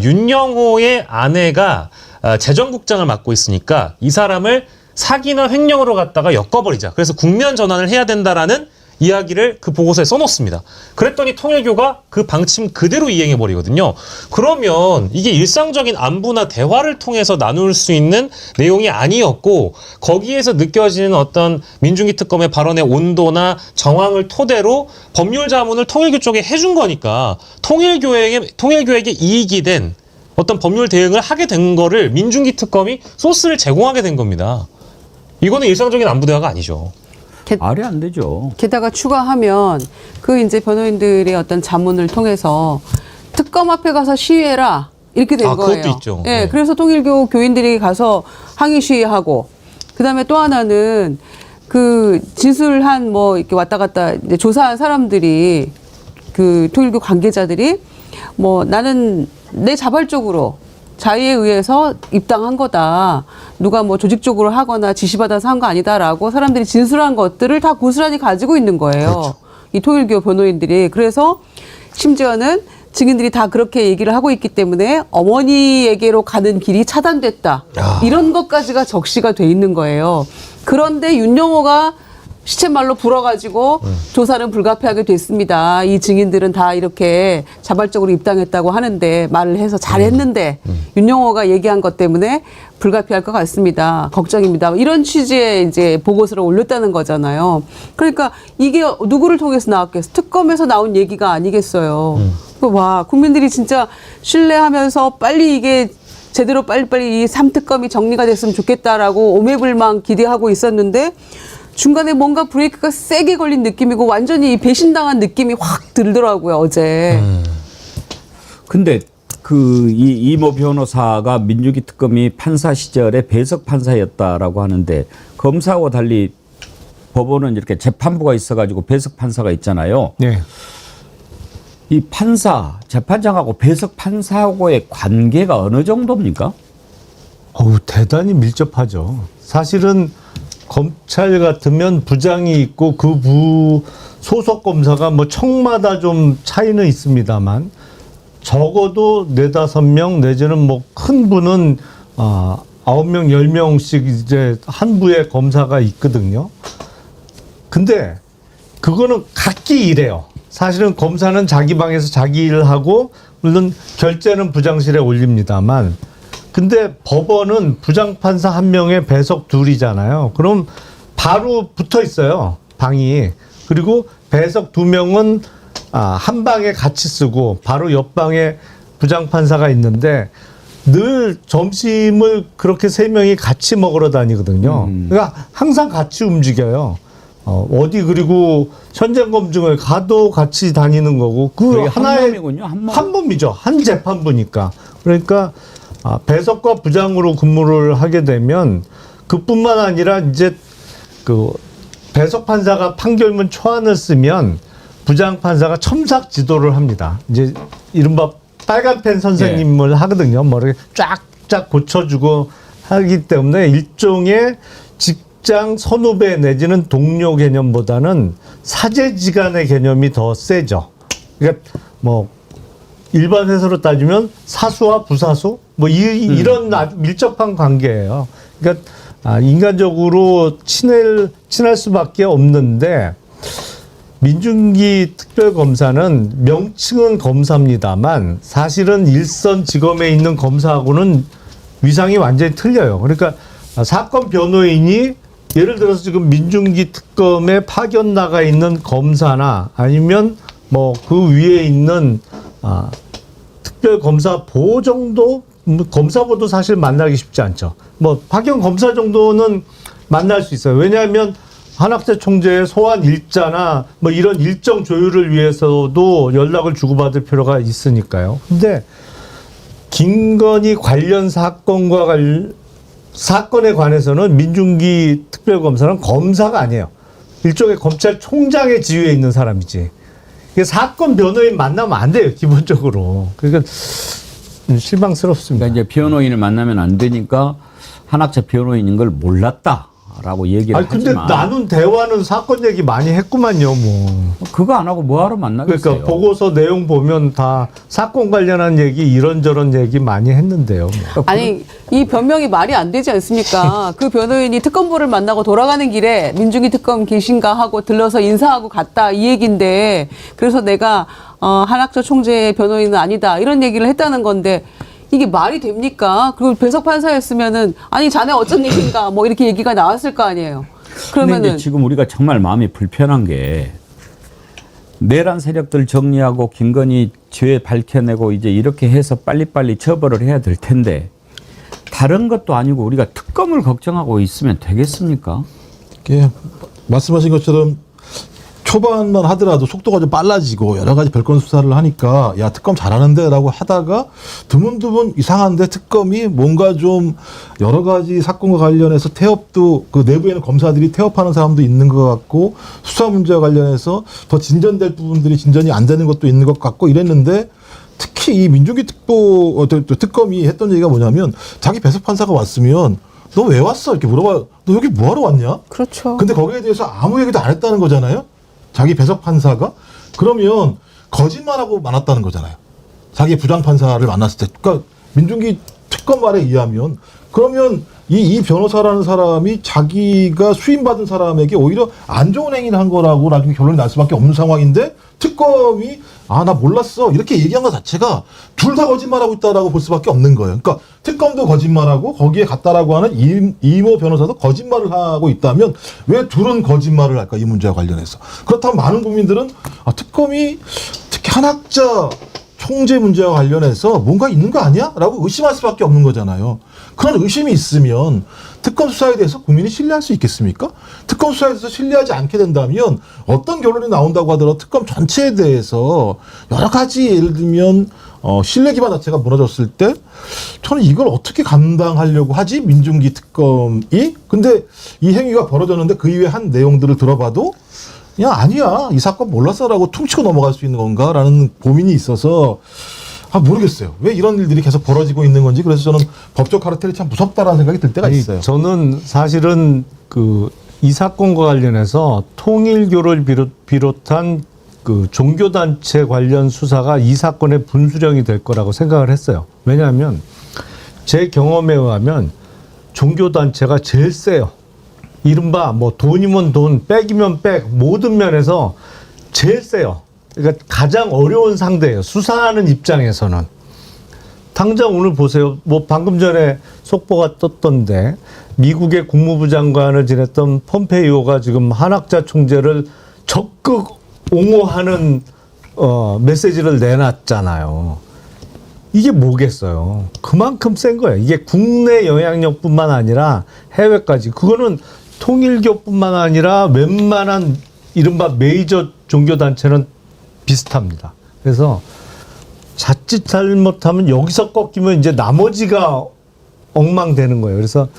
윤영호의 아내가 재정국장을 맡고 있으니까 이 사람을 사기나 횡령으로 갖다가 엮어버리자. 그래서 국면 전환을 해야 된다라는 이야기를 그 보고서에 써놓습니다. 그랬더니 통일교가 그 방침 그대로 이행해버리거든요. 그러면 이게 일상적인 안부나 대화를 통해서 나눌 수 있는 내용이 아니었고 거기에서 느껴지는 어떤 민중기 특검의 발언의 온도나 정황을 토대로 법률 자문을 통일교 쪽에 해준 거니까 통일교에게 이익이 된 어떤 법률 대응을 하게 된 거를 민중기 특검이 소스를 제공하게 된 겁니다. 이거는 일상적인 안부 대화가 아니죠. 말이 안 되죠. 게다가 추가하면 그 이제 변호인들의 어떤 자문을 통해서 특검 앞에 가서 시위해라 이렇게 된 거예요. 그것도 있죠. 예, 네. 그래서 통일교 교인들이 가서 항의 시위하고 그다음에 또 하나는 그 진술한 뭐 이렇게 왔다 갔다 이제 조사한 사람들이 그 통일교 관계자들이 뭐 나는 내 자발적으로 자의에 의해서 입당한 거다. 누가 뭐 조직적으로 하거나 지시받아서 한 거 아니다라고 사람들이 진술한 것들을 다 고스란히 가지고 있는 거예요. 그렇죠. 이 통일교 변호인들이. 그래서 심지어는 증인들이 다 그렇게 얘기를 하고 있기 때문에 어머니에게로 가는 길이 차단됐다. 이런 것까지가 적시가 돼 있는 거예요. 그런데 윤영호가 시쳇말로 불어가지고 조사는 불가피하게 됐습니다. 이 증인들은 다 이렇게 자발적으로 입당했다고 하는데 말을 해서 잘했는데 윤영호가 얘기한 것 때문에 불가피할 것 같습니다. 걱정입니다. 이런 취지의 이제 보고서를 올렸다는 거잖아요. 그러니까 이게 누구를 통해서 나왔겠어? 특검에서 나온 얘기가 아니겠어요. 와, 국민들이 진짜 신뢰하면서 빨리 이게 제대로 빨리빨리 이 3특검이 정리가 됐으면 좋겠다라고 오매불망 기대하고 있었는데 중간에 뭔가 브레이크가 세게 걸린 느낌이고 완전히 배신당한 느낌이 확 들더라고요, 어제. 근데 그 이모 변호사가 민중기 특검이 판사 시절에 배석 판사였다라고 하는데 검사하고 달리 법원은 이렇게 재판부가 있어가지고 배석 판사가 있잖아요. 네. 이 판사, 재판장하고 배석 판사하고의 관계가 어느 정도입니까? 대단히 밀접하죠. 사실은 검찰 같으면 부장이 있고 그 부 소속 검사가 뭐 청마다 좀 차이는 있습니다만 적어도 4-5명 내지는 뭐 큰 부는 9명, 10명씩 이제 한 부에 검사가 있거든요. 근데 그거는 각기 일해요. 사실은 검사는 자기 방에서 자기 일을 하고 물론 결재는 부장실에 올립니다만 근데 법원은 부장판사 1명에 배석 2이잖아요. 그럼 바로 붙어 있어요. 방이. 그리고 배석 2명은 한 방에 같이 쓰고 바로 옆방에 부장판사가 있는데 늘 점심을 그렇게 세 명이 같이 먹으러 다니거든요. 그러니까 항상 같이 움직여요. 어디 그리고 현장 검증을 가도 같이 다니는 거고 그 거의 하나의 한 몸이군요, 한 몸. 한 몸이죠. 한 재판부니까. 그러니까 배석과 부장으로 근무를 하게 되면 그뿐만 아니라 이제 그 배석 판사가 판결문 초안을 쓰면 부장 판사가 첨삭 지도를 합니다. 이제 이른바 빨간 펜 선생님을 하거든요. 머리 쫙쫙 고쳐주고 하기 때문에 일종의 직장 선후배 내지는 동료 개념보다는 사제지간의 개념이 더 세죠. 그러니까 뭐 일반 회사로 따지면 사수와 부사수 뭐 이런 밀접한 관계예요. 그러니까 인간적으로 친할 수밖에 없는데 민중기 특별검사는 명칭은 검사입니다만 사실은 일선 지검에 있는 검사하고는 위상이 완전히 틀려요. 그러니까 사건 변호인이 예를 들어서 지금 민중기 특검에 파견 나가 있는 검사나 아니면 뭐 그 위에 있는 특별검사보 정도 검사보도 사실 만나기 쉽지 않죠. 뭐 파견 검사 정도는 만날 수 있어요. 왜냐하면 한학재 총재의 소환 일자나 뭐 이런 일정 조율을 위해서도 연락을 주고받을 필요가 있으니까요. 근데 김건희 관련 사건에 관해서는 민중기 특별검사는 검사가 아니에요. 일종의 검찰총장의 지위에 있는 사람이지. 이게 사건 변호인 만나면 안 돼요, 기본적으로. 그러니까 실망스럽습니다. 그러니까 이제 변호인을 만나면 안 되니까 한학재 변호인인 걸 몰랐다라고 얘기를 아니 근데 하지만 나눈 대화는 사건 얘기 많이 했구만요, 뭐. 그거 안 하고 뭐하러 만나겠어요. 그러니까 보고서 내용 보면 다 사건 관련한 얘기 이런저런 얘기 많이 했는데요. 뭐. 아니 이 변명이 말이 안 되지 않습니까? 그 변호인이 특검부를 만나고 돌아가는 길에 민중기 특검 계신가 하고 들러서 인사하고 갔다 이 얘기인데 그래서 내가 한학재 총재의 변호인은 아니다 이런 얘기를 했다는 건데 이게 말이 됩니까? 그리고 배석 판사였으면은 아니 자네 어쩐 일인가 뭐 이렇게 얘기가 나왔을 거 아니에요. 그런데 그러면은 지금 우리가 정말 마음이 불편한 게 내란 세력들 정리하고 김건희 죄 밝혀내고 이제 이렇게 해서 빨리빨리 처벌을 해야 될 텐데 다른 것도 아니고 우리가 특검을 걱정하고 있으면 되겠습니까? 이게 말씀하신 것처럼 초반만 하더라도 속도가 좀 빨라지고 여러 가지 별건 수사를 하니까 야 특검 잘하는데라고 하다가 드문드문 이상한데 특검이 뭔가 좀 여러 가지 사건과 관련해서 태업도 그 내부에는 검사들이 태업하는 사람도 있는 것 같고 수사 문제와 관련해서 더 진전될 부분들이 진전이 안 되는 것도 있는 것 같고 이랬는데 특히 이 민중기 특검이 했던 얘기가 뭐냐면 자기 배석 판사가 왔으면 너 왜 왔어 이렇게 물어봐. 너 여기 뭐하러 왔냐? 그렇죠. 근데 거기에 대해서 아무 얘기도 안 했다는 거잖아요. 자기 배석 판사가 그러면 거짓말하고 많았다는 거잖아요. 자기 부장 판사를 만났을 때, 그러니까 민중기 특검 말에 의하면 그러면 이 변호사라는 사람이 자기가 수임받은 사람에게 오히려 안 좋은 행위를 한 거라고 나중에 결론이 날 수밖에 없는 상황인데 특검이 나 몰랐어 이렇게 얘기한 것 자체가 둘 다 거짓말하고 있다라고 볼 수밖에 없는 거예요. 그러니까 특검도 거짓말하고 거기에 갔다라고 하는 이모 변호사도 거짓말을 하고 있다면 왜 둘은 거짓말을 할까 이 문제와 관련해서. 그렇다면 많은 국민들은 특검이 특히 한학자 총재 문제와 관련해서 뭔가 있는 거 아니야? 라고 의심할 수밖에 없는 거잖아요. 그런 의심이 있으면 특검 수사에 대해서 국민이 신뢰할 수 있겠습니까? 특검 수사에 대해서 신뢰하지 않게 된다면 어떤 결론이 나온다고 하더라도 특검 전체에 대해서 여러 가지 예를 들면 신뢰 기반 자체가 무너졌을 때 저는 이걸 어떻게 감당하려고 하지? 민중기 특검이? 근데 이 행위가 벌어졌는데 그 이후에 한 내용들을 들어봐도 그냥 아니야 이 사건 몰랐어라고 퉁치고 넘어갈 수 있는 건가라는 고민이 있어서 모르겠어요. 왜 이런 일들이 계속 벌어지고 있는 건지. 그래서 저는 법적 카르텔이 참 무섭다라는 생각이 들 때가 있어요. 저는 사실은 이 사건과 관련해서 통일교를 비롯한 그 종교단체 관련 수사가 이 사건의 분수령이 될 거라고 생각을 했어요. 왜냐하면 제 경험에 의하면 종교단체가 제일 세요. 이른바 뭐 돈이면 돈, 백이면 백, 모든 면에서 제일 세요. 그러니까 가장 어려운 상대예요. 수사하는 입장에서는. 당장 오늘 보세요. 뭐 방금 전에 속보가 떴던데 미국의 국무부 장관을 지냈던 폼페이오가 지금 한학자 총재를 적극 옹호하는 메시지를 내놨잖아요. 이게 뭐겠어요? 그만큼 센 거예요. 이게 국내 영향력뿐만 아니라 해외까지. 그거는 통일교뿐만 아니라 웬만한 이른바 메이저 종교단체는 비슷합니다. 그래서 자칫 잘못하면 여기서 꺾이면 이제 나머지가 엉망되는 거예요. 그래서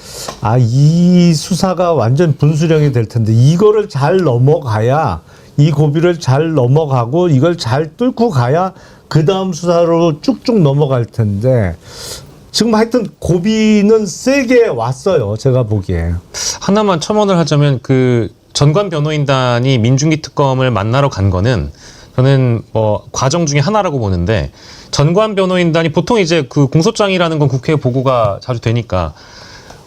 이 수사가 완전 분수령이 될 텐데 이거를 잘 넘어가야, 이 고비를 잘 넘어가고 이걸 잘 뚫고 가야 그 다음 수사로 쭉쭉 넘어갈 텐데 지금 하여튼 고비는 세게 왔어요. 제가 보기에. 하나만 첨언을 하자면 그 전관 변호인단이 민중기 특검을 만나러 간 거는 저는 뭐 과정 중에 하나라고 보는데, 전관 변호인단이 보통 이제 그 공소장이라는 건 국회 보고가 자주 되니까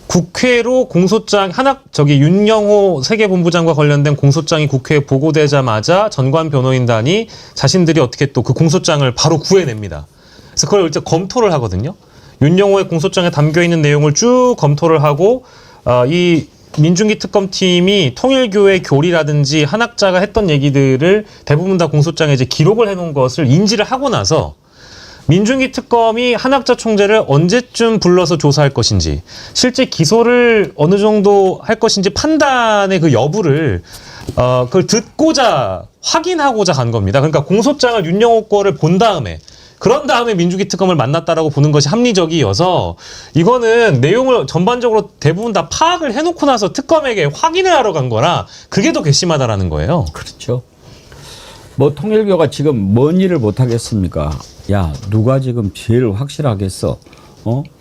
국회로 공소장 윤영호 세계본부장과 관련된 공소장이 국회에 보고되자마자 전관 변호인단이 자신들이 어떻게 또 그 공소장을 바로 구해냅니다. 그래서 그걸 이제 검토를 하거든요. 윤영호의 공소장에 담겨 있는 내용을 쭉 검토를 하고 이 민중기 특검팀이 통일교의 교리라든지 한학자가 했던 얘기들을 대부분 다 공소장에 이제 기록을 해놓은 것을 인지를 하고 나서 민중기 특검이 한학자 총재를 언제쯤 불러서 조사할 것인지, 실제 기소를 어느 정도 할 것인지 판단의 그 여부를 그걸 듣고자 확인하고자 간 겁니다. 그러니까 공소장을 윤영호 거를 본 다음에, 그런 다음에 민중기 특검을 만났다라고 보는 것이 합리적이어서, 이거는 내용을 전반적으로 대부분 다 파악을 해놓고 나서 특검에게 확인을 하러 간 거라 그게 더 괘씸하다라는 거예요. 그렇죠. 뭐 통일교가 지금 뭔 일을 못 하겠습니까? 야, 누가 지금 제일 확실하겠어?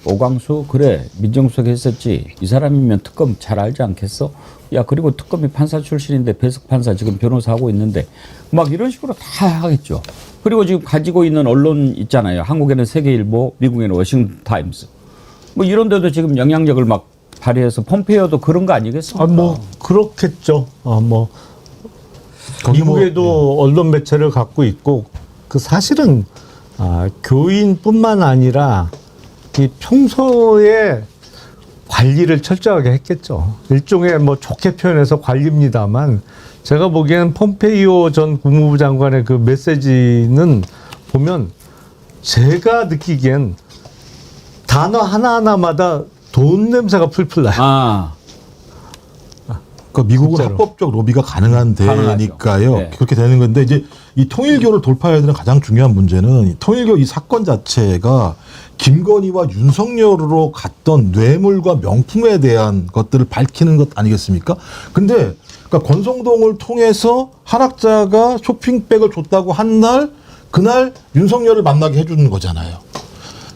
오광수 그래 민정수석 했었지. 이 사람이면 특검 잘 알지 않겠어? 야, 그리고 특검이 판사 출신인데 배석 판사 지금 변호사 하고 있는데 막 이런 식으로 다 하겠죠. 그리고 지금 가지고 있는 언론 있잖아요. 한국에는 세계일보, 미국에는 워싱턴 타임스. 뭐 이런 데도 지금 영향력을 막 발휘해서 폼페이오도 그런 거 아니겠습니까? 뭐 그렇겠죠. 뭐 거기 뭐, 미국에도 언론 매체를 갖고 있고, 그 사실은 교인뿐만 아니라 이 평소에 관리를 철저하게 했겠죠. 일종의 뭐 좋게 표현해서 관리입니다만, 제가 보기에는 폼페이오 전 국무부 장관의 그 메시지는 보면 제가 느끼기엔 단어 하나하나마다 돈 냄새가 풀풀 나요. 그러니까 미국은 진짜로. 합법적 로비가 가능한 데니까요. 네. 그렇게 되는 건데, 이제 이 통일교를 돌파해야 되는 가장 중요한 문제는 이 통일교 이 사건 자체가 김건희와 윤석열으로 갔던 뇌물과 명품에 대한 것들을 밝히는 것 아니겠습니까? 근데 그러니까 권성동을 통해서 한학자가 쇼핑백을 줬다고 한 날, 그날 윤석열을 만나게 해주는 거잖아요.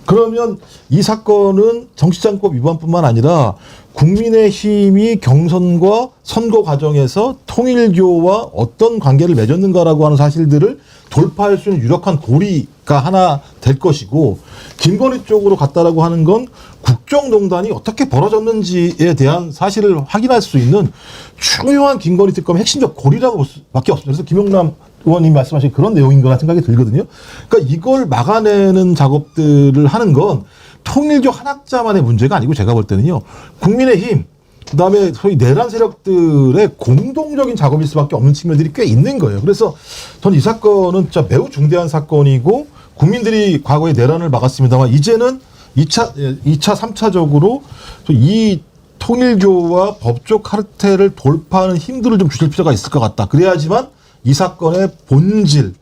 그러면 이 사건은 정치자금법 위반뿐만 아니라 국민의힘이 경선과 선거 과정에서 통일교와 어떤 관계를 맺었는가라고 하는 사실들을 돌파할 수 있는 유력한 고리가 하나 될 것이고, 김건희 쪽으로 갔다라고 하는 건 국정농단이 어떻게 벌어졌는지에 대한 사실을 확인할 수 있는 중요한 김건희 특검의 핵심적 고리라고 볼 수밖에 없습니다. 그래서 김용남 의원님 말씀하신 그런 내용인 거라 생각이 들거든요. 그러니까 이걸 막아내는 작업들을 하는 건 통일교 한학자만의 문제가 아니고, 제가 볼 때는요, 국민의힘, 그다음에 소위 내란 세력들의 공동적인 작업일 수밖에 없는 측면들이 꽤 있는 거예요. 그래서 저는 이 사건은 진짜 매우 중대한 사건이고, 국민들이 과거에 내란을 막았습니다만 이제는 2차, 3차적으로 이 통일교와 법조 카르텔을 돌파하는 힘들을 좀 주실 필요가 있을 것 같다. 그래야지만 이 사건의 본질,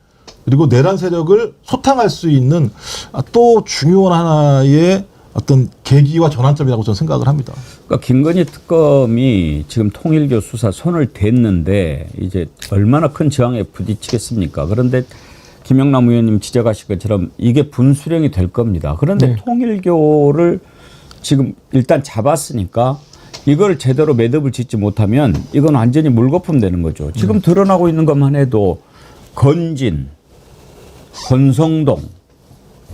그리고 내란 세력을 소탕할 수 있는 또 중요한 하나의 어떤 계기와 전환점이라고 저는 생각을 합니다. 그러니까 김건희 특검이 지금 통일교 수사 손을 댔는데 이제 얼마나 큰 저항에 부딪히겠습니까? 그런데 김영남 의원님 지적하신 것처럼 이게 분수령이 될 겁니다. 그런데 통일교를 지금 일단 잡았으니까 이걸 제대로 매듭을 짓지 못하면 이건 완전히 물거품 되는 거죠. 지금 드러나고 있는 것만 해도 건진, 권성동,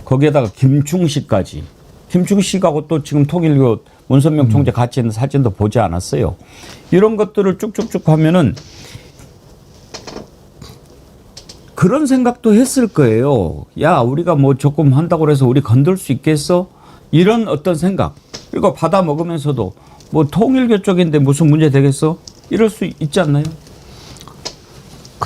거기에다가 김충식까지. 김충식하고 또 지금 통일교 문선명 총재 같이 있는 사진도 보지 않았어요. 이런 것들을 쭉쭉쭉 하면은 그런 생각도 했을 거예요. 야, 우리가 뭐 조금 한다고 해서 우리 건들 수 있겠어? 이런 어떤 생각. 그리고 받아 먹으면서도 뭐 통일교 쪽인데 무슨 문제 되겠어? 이럴 수 있지 않나요?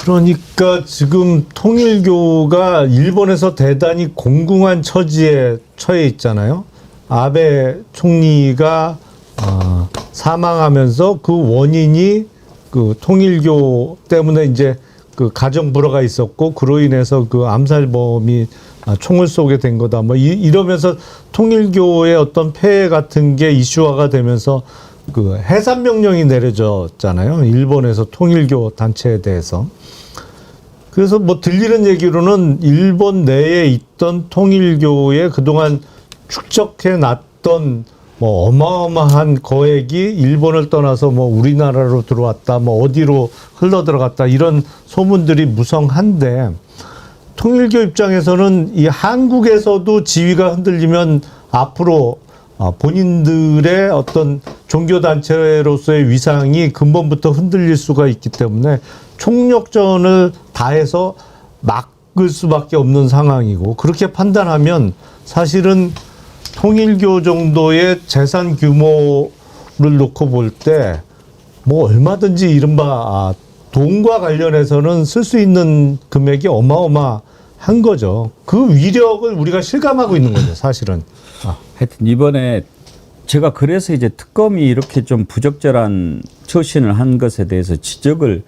그러니까 지금 통일교가 일본에서 대단히 공공한 처지에 처해 있잖아요. 아베 총리가 사망하면서 그 원인이 그 통일교 때문에 이제 그 가정 불화가 있었고 그로 인해서 그 암살범이 총을 쏘게 된 거다. 뭐 이러면서 통일교의 어떤 폐해 같은 게 이슈화가 되면서 그 해산 명령이 내려졌잖아요. 일본에서 통일교 단체에 대해서. 그래서 뭐 들리는 얘기로는 일본 내에 있던 통일교에 그동안 축적해 놨던 뭐 어마어마한 거액이 일본을 떠나서 뭐 우리나라로 들어왔다, 뭐 어디로 흘러 들어갔다 이런 소문들이 무성한데 통일교 입장에서는 이 한국에서도 지위가 흔들리면 앞으로 본인들의 어떤 종교단체로서의 위상이 근본부터 흔들릴 수가 있기 때문에 총력전을 다해서 막을 수밖에 없는 상황이고 그렇게 판단하면 사실은 통일교 정도의 재산 규모를 놓고 볼 때 뭐 얼마든지 이른바 돈과 관련해서는 쓸 수 있는 금액이 어마어마한 거죠. 그 위력을 우리가 실감하고 있는 거죠, 사실은. 하여튼 이번에 제가 그래서 이제 특검이 이렇게 좀 부적절한 처신을 한 것에 대해서 지적을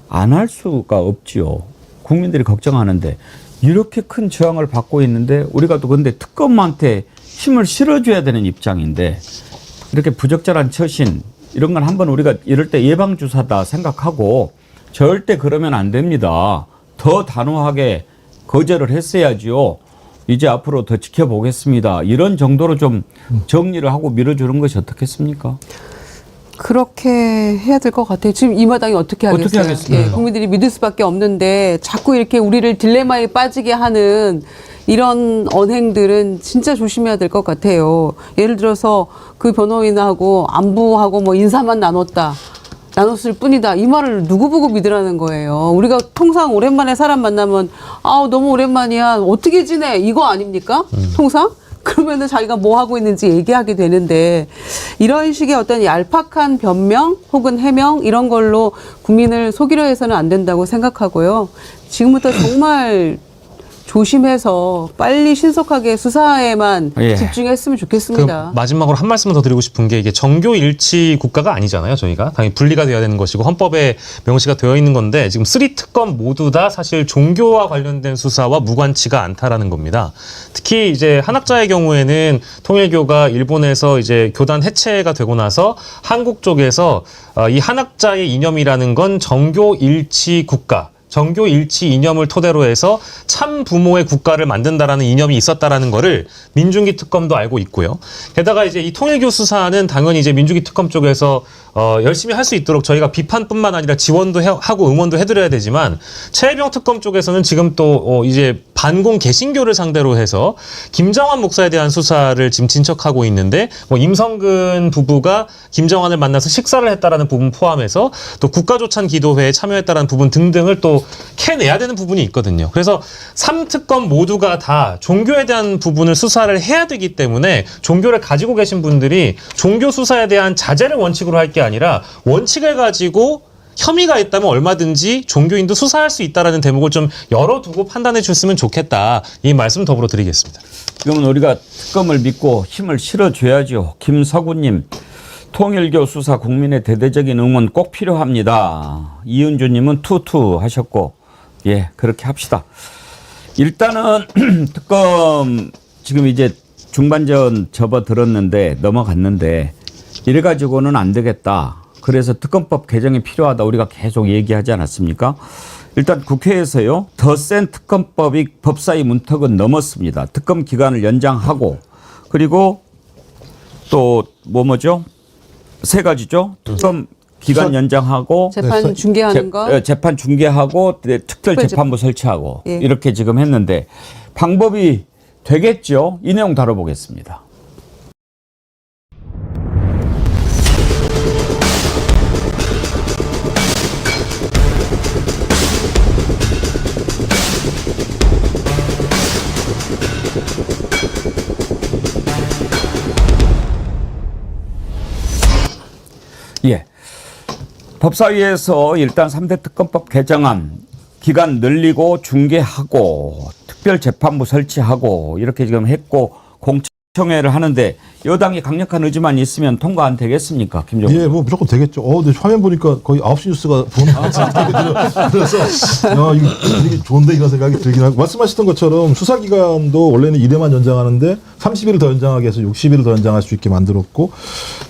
안 할 수가 없지요. 국민들이 걱정하는데 이렇게 큰 저항을 받고 있는데 우리가 또 근데 특검한테 힘을 실어줘야 되는 입장인데 이렇게 부적절한 처신 이런 건 한번 우리가 이럴 때 예방주사다 생각하고 절대 그러면 안 됩니다. 더 단호하게 거절을 했어야지요. 이제 앞으로 더 지켜보겠습니다. 이런 정도로 좀 정리를 하고 밀어주는 것이 어떻겠습니까? 그렇게 해야 될 것 같아요. 지금 이 마당이 어떻게 하겠어요? 어떻게 하겠습니까? 예, 국민들이 믿을 수밖에 없는데 자꾸 이렇게 우리를 딜레마에 빠지게 하는 이런 언행들은 진짜 조심해야 될 것 같아요. 예를 들어서 그 변호인하고 안부하고 뭐 인사만 나눴을 뿐이다. 이 말을 누구 보고 믿으라는 거예요. 우리가 통상 오랜만에 사람 만나면 너무 오랜만이야. 어떻게 지내? 이거 아닙니까? 통상? 그러면은 자기가 뭐 하고 있는지 얘기하게 되는데 이런 식의 어떤 얄팍한 변명 혹은 해명 이런 걸로 국민을 속이려 해서는 안 된다고 생각하고요. 지금부터 정말 조심해서 빨리 신속하게 수사에만 집중했으면 좋겠습니다. 마지막으로 한 말씀을 더 드리고 싶은 게 이게 정교 일치 국가가 아니잖아요. 저희가 당연히 분리가 되어야 되는 것이고 헌법에 명시가 되어 있는 건데 지금 3특검 모두 다 사실 종교와 관련된 수사와 무관치가 않다라는 겁니다. 특히 이제 한학자의 경우에는 통일교가 일본에서 이제 교단 해체가 되고 나서 한국 쪽에서 이 한학자의 이념이라는 건 정교 일치 국가. 정교 일치 이념을 토대로 해서 참 부모의 국가를 만든다라는 이념이 있었다라는 거를 민중기 특검도 알고 있고요. 게다가 이제 이 통일교 수사는 당연히 이제 민중기 특검 쪽에서 열심히 할 수 있도록 저희가 비판뿐만 아니라 지원도 하고 응원도 해드려야 되지만 최혜병 특검 쪽에서는 지금 또 이제 반공 개신교를 상대로 해서 김정환 목사에 대한 수사를 지금 진척하고 있는데 뭐 임성근 부부가 김정환을 만나서 식사를 했다라는 부분 포함해서 또 국가조찬 기도회에 참여했다라는 부분 등등을 또 캐내야 되는 부분이 있거든요. 그래서 3특검 모두가 다 종교에 대한 부분을 수사를 해야 되기 때문에 종교를 가지고 계신 분들이 종교 수사에 대한 자제를 원칙으로 할 게 아니라 원칙을 가지고 혐의가 있다면 얼마든지 종교인도 수사할 수 있다라는 대목을 좀 열어두고 판단해 줬으면 좋겠다. 이 말씀 더불어 드리겠습니다. 그러면 우리가 특검을 믿고 힘을 실어줘야죠. 김서구님, 통일교 수사 국민의 대대적인 응원 꼭 필요합니다. 이은주님은 투투 하셨고, 예, 그렇게 합시다. 일단은 특검 지금 이제 중반전 접어들었는데 넘어갔는데 이래 가지고는 안 되겠다. 그래서 특검법 개정이 필요하다. 우리가 계속 얘기하지 않았습니까? 일단 국회에서요. 더 센 특검법이 법사위 문턱은 넘었습니다. 특검 기간을 연장하고 그리고 또 뭐죠? 세 가지죠. 특검 기간 연장하고 재판 중계하는 거. 재판 중계하고 특별 재판부 설치하고 예. 이렇게 지금 했는데 방법이 되겠죠. 이 내용 다뤄보겠습니다. 예. 법사위에서 일단 3대 특검법 개정안 기간 늘리고 중개하고 특별재판부 설치하고 이렇게 지금 했고 공청회를 하는데 여당이 강력한 의지만 있으면 통과 안 되겠습니까? 김종국. 예, 뭐 무조건 되겠죠. 근데 화면 보니까 거의 9시 뉴스가 보는 그래서 야, 이거 되게 좋은데 이런 생각이 들긴 하고 말씀하셨던 것처럼 수사기간도 원래는 2년만 연장하는데 30일을 더 연장하게 해서 60일을 더 연장할 수 있게 만들었고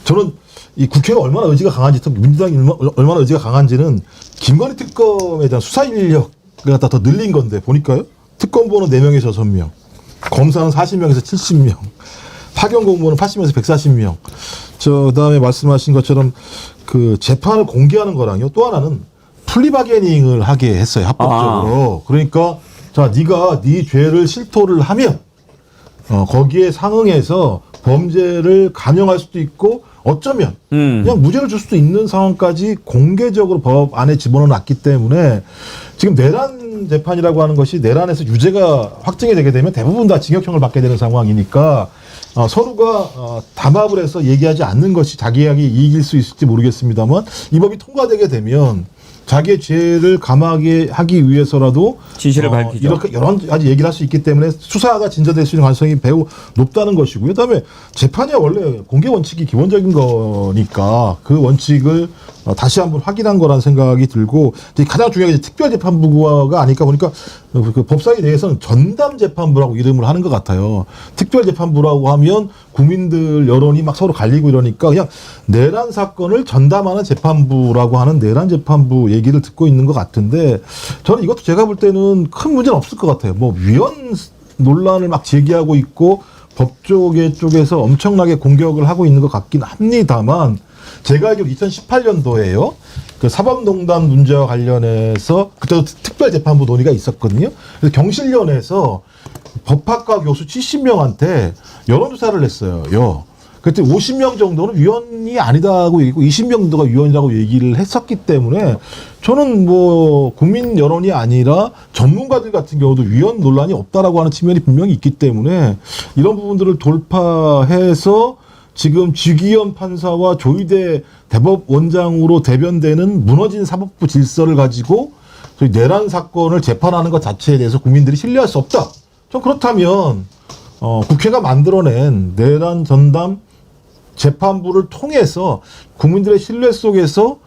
저는 이 국회가 얼마나 의지가 강한지, 민주당이 얼마나 의지가 강한지는 김건희 특검에 대한 수사 인력을 갖다 더 늘린 건데 보니까요. 특검보는 4명에서 6명, 검사는 40명에서 70명, 파견 공무원은 80명에서 140명. 그다음에 말씀하신 것처럼 그 재판을 공개하는 거랑요. 또 하나는 플리바게닝을 하게 했어요. 합법적으로. 그러니까 자, 네가 네 죄를 실토를 하면 거기에 상응해서 범죄를 감형할 수도 있고 어쩌면 그냥 무죄를 줄 수도 있는 상황까지 공개적으로 법 안에 집어넣어놨기 때문에 지금 내란 재판이라고 하는 것이 내란에서 유죄가 확정이 되게 되면 대부분 다 징역형을 받게 되는 상황이니까 서로가 담합을 해서 얘기하지 않는 것이 자기에게 이익일 수 있을지 모르겠습니다만 이 법이 통과되게 되면 자기의 죄를 감하게 하기 위해서라도 진실을 밝히죠. 이렇게 여러 가지 얘기를 할 수 있기 때문에 수사가 진전될 수 있는 가능성이 매우 높다는 것이고요. 그다음에 재판이 원래 공개 원칙이 기본적인 거니까 그 원칙을 다시 한번 확인한 거라는 생각이 들고 이제 가장 중요한 게 특별재판부가 아닐까 보니까 그 법사위 내에서는 전담재판부라고 이름을 하는 것 같아요. 특별재판부라고 하면 국민들 여론이 막 서로 갈리고 이러니까 그냥 내란 사건을 전담하는 재판부라고 하는 내란 재판부 얘기를 듣고 있는 것 같은데 저는 이것도 제가 볼 때는 큰 문제는 없을 것 같아요. 뭐 위헌 논란을 막 제기하고 있고 법조계 쪽에서 엄청나게 공격을 하고 있는 것 같긴 합니다만 제가 알기로 2018년도에요. 그 사법농단 문제와 관련해서 그때도 특별재판부 논의가 있었거든요. 그래서 경실련에서 법학과 교수 70명한테 여론조사를 했어요. 그때 50명 정도는 위헌이 아니다고 얘기고 20명 정도가 위헌이라고 얘기를 했었기 때문에 저는 뭐 국민 여론이 아니라 전문가들 같은 경우도 위헌 논란이 없다라고 하는 측면이 분명히 있기 때문에 이런 부분들을 돌파해서 지금 지기현 판사와 조희대 대법원장으로 대변되는 무너진 사법부 질서를 가지고 저희 내란 사건을 재판하는 것 자체에 대해서 국민들이 신뢰할 수 없다. 좀 그렇다면 국회가 만들어낸 내란 전담 재판부를 통해서 국민들의 신뢰 속에서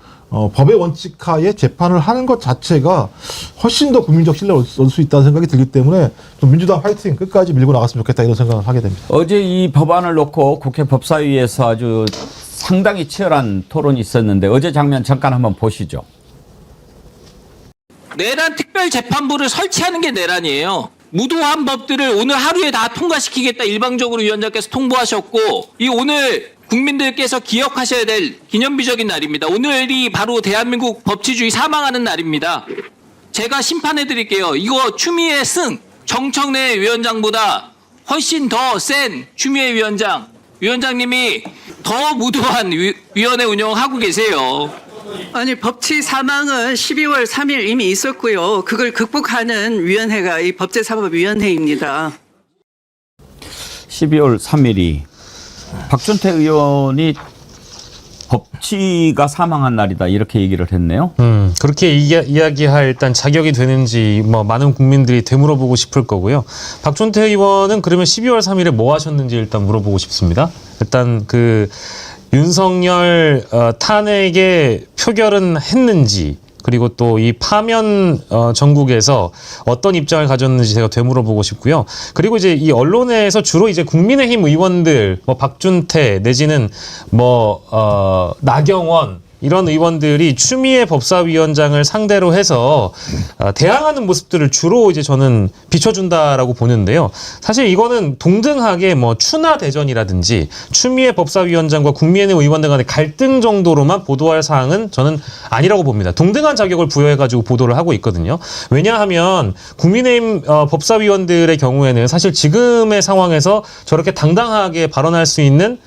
법의 원칙 하에 재판을 하는 것 자체가 훨씬 더 국민적 신뢰를 얻을 수 있다는 생각이 들기 때문에 좀 민주당 파이팅 끝까지 밀고 나갔으면 좋겠다 이런 생각을 하게 됩니다. 어제 이 법안을 놓고 국회 법사위에서 아주 상당히 치열한 토론이 있었는데 어제 장면 잠깐 한번 보시죠. 내란 특별재판부를 설치하는 게 내란이에요. 무도한 법들을 오늘 하루에 다 통과시키겠다 일방적으로 위원장께서 통보하셨고 이 오늘 국민들께서 기억하셔야 될 기념비적인 날입니다. 오늘이 바로 대한민국 법치주의 사망하는 날입니다. 제가 심판해 드릴게요. 이거 추미애 승 정청래 위원장보다 훨씬 더 센 추미애 위원장님이 더 무도한 위원회 운영하고 계세요. 아니 법치 사망은 12월 3일 이미 있었고요. 그걸 극복하는 위원회가 이 법제사법위원회입니다. 12월 3일이 박준태 의원이 법치가 사망한 날이다 이렇게 얘기를 했네요. 그렇게 이야기할 일단 자격이 되는지 뭐 많은 국민들이 되물어보고 싶을 거고요. 박준태 의원은 그러면 12월 3일에 뭐 하셨는지 일단 물어보고 싶습니다. 일단 그 윤석열 탄핵에 표결은 했는지 그리고 또 이 파면 전국에서 어떤 입장을 가졌는지 제가 되물어보고 싶고요. 그리고 이제 이 언론에서 주로 이제 국민의힘 의원들, 뭐 박준태 내지는 뭐 나경원 이런 의원들이 추미애 법사위원장을 상대로 해서 대항하는 모습들을 주로 이제 저는 비춰준다라고 보는데요. 사실 이거는 동등하게 뭐 추나 대전이라든지 추미애 법사위원장과 국민의힘 의원들 간의 갈등 정도로만 보도할 사항은 저는 아니라고 봅니다. 동등한 자격을 부여해가지고 보도를 하고 있거든요. 왜냐하면 국민의힘 법사위원들의 경우에는 사실 지금의 상황에서 저렇게 당당하게 발언할 수 있는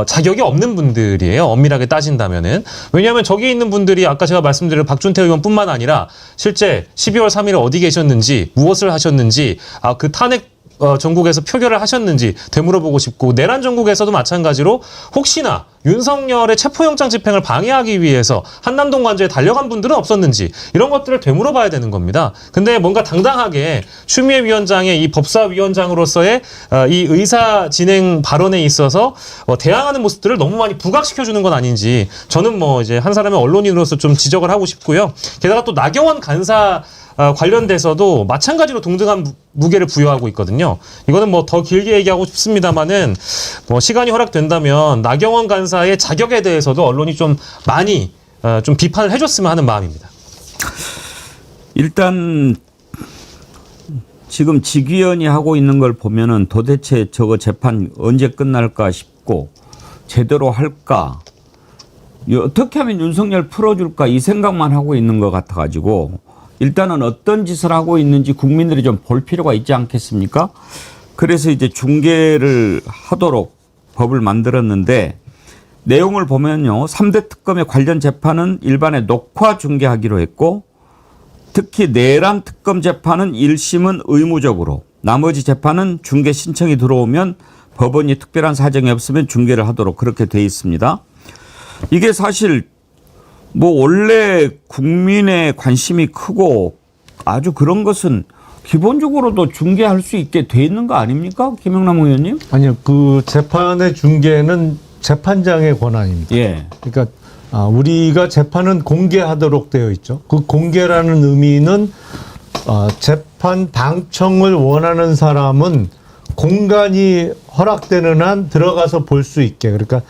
자격이 없는 분들이에요. 엄밀하게 따진다면은. 왜냐하면 저기 있는 분들이 아까 제가 말씀드린 박준태 의원뿐만 아니라 실제 12월 3일에 어디 계셨는지, 무엇을 하셨는지, 그 탄핵 전국에서 표결을 하셨는지 되물어보고 싶고 내란 전국에서도 마찬가지로 혹시나 윤석열의 체포영장 집행을 방해하기 위해서 한남동 관저에 달려간 분들은 없었는지 이런 것들을 되물어봐야 되는 겁니다. 근데 뭔가 당당하게 추미애 위원장의 이 법사위원장으로서의 이 의사 진행 발언에 있어서 대항하는 모습들을 너무 많이 부각시켜주는 건 아닌지 저는 뭐 이제 한 사람의 언론인으로서 좀 지적을 하고 싶고요. 게다가 또 나경원 간사 관련돼서도 마찬가지로 동등한 무게를 부여하고 있거든요. 이거는 뭐 더 길게 얘기하고 싶습니다만은 뭐 시간이 허락된다면 나경원 간사의 자격에 대해서도 언론이 좀 많이 좀 비판을 해줬으면 하는 마음입니다. 일단 지금 직위원이 하고 있는 걸 보면은 도대체 저거 재판 언제 끝날까 싶고 제대로 할까 어떻게 하면 윤석열 풀어줄까 이 생각만 하고 있는 것 같아가지고 일단은 어떤 짓을 하고 있는지 국민들이 좀 볼 필요가 있지 않겠습니까? 그래서 이제 중계를 하도록 법을 만들었는데 내용을 보면요. 3대 특검의 관련 재판은 일반에 녹화 중계하기로 했고 특히 내란 특검 재판은 1심은 의무적으로 나머지 재판은 중계 신청이 들어오면 법원이 특별한 사정이 없으면 중계를 하도록 그렇게 돼 있습니다. 이게 사실 뭐 원래 국민의 관심이 크고 아주 그런 것은 기본적으로도 중계할 수 있게 돼 있는 거 아닙니까? 김영남 의원님? 아니요. 그 재판의 중계는 재판장의 권한입니다. 예. 그러니까 우리가 재판은 공개하도록 되어 있죠. 그 공개라는 의미는 재판 방청을 원하는 사람은 공간이 허락되는 한 들어가서 볼 수 있게. 그러니까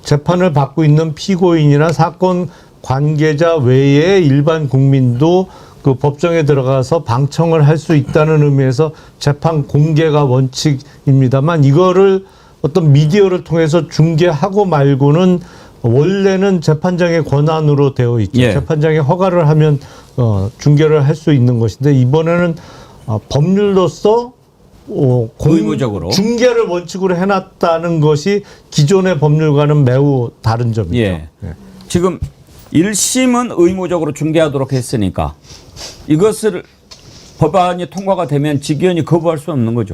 재판을 받고 있는 피고인이나 사건 관계자 외에 일반 국민도 그 법정에 들어가서 방청을 할 수 있다는 의미에서 재판 공개가 원칙입니다만 이거를 어떤 미디어를 통해서 중계하고 말고는 원래는 재판장의 권한으로 되어 있죠. 예. 재판장이 허가를 하면 중계를 할 수 있는 것인데 이번에는 법률로서 의무적으로 중계를 원칙으로 해놨다는 것이 기존의 법률과는 매우 다른 점이죠. 예. 예. 지금 1심은 의무적으로 중계하도록 했으니까 이것을 법안이 통과가 되면 직위원이 거부할 수 없는 거죠.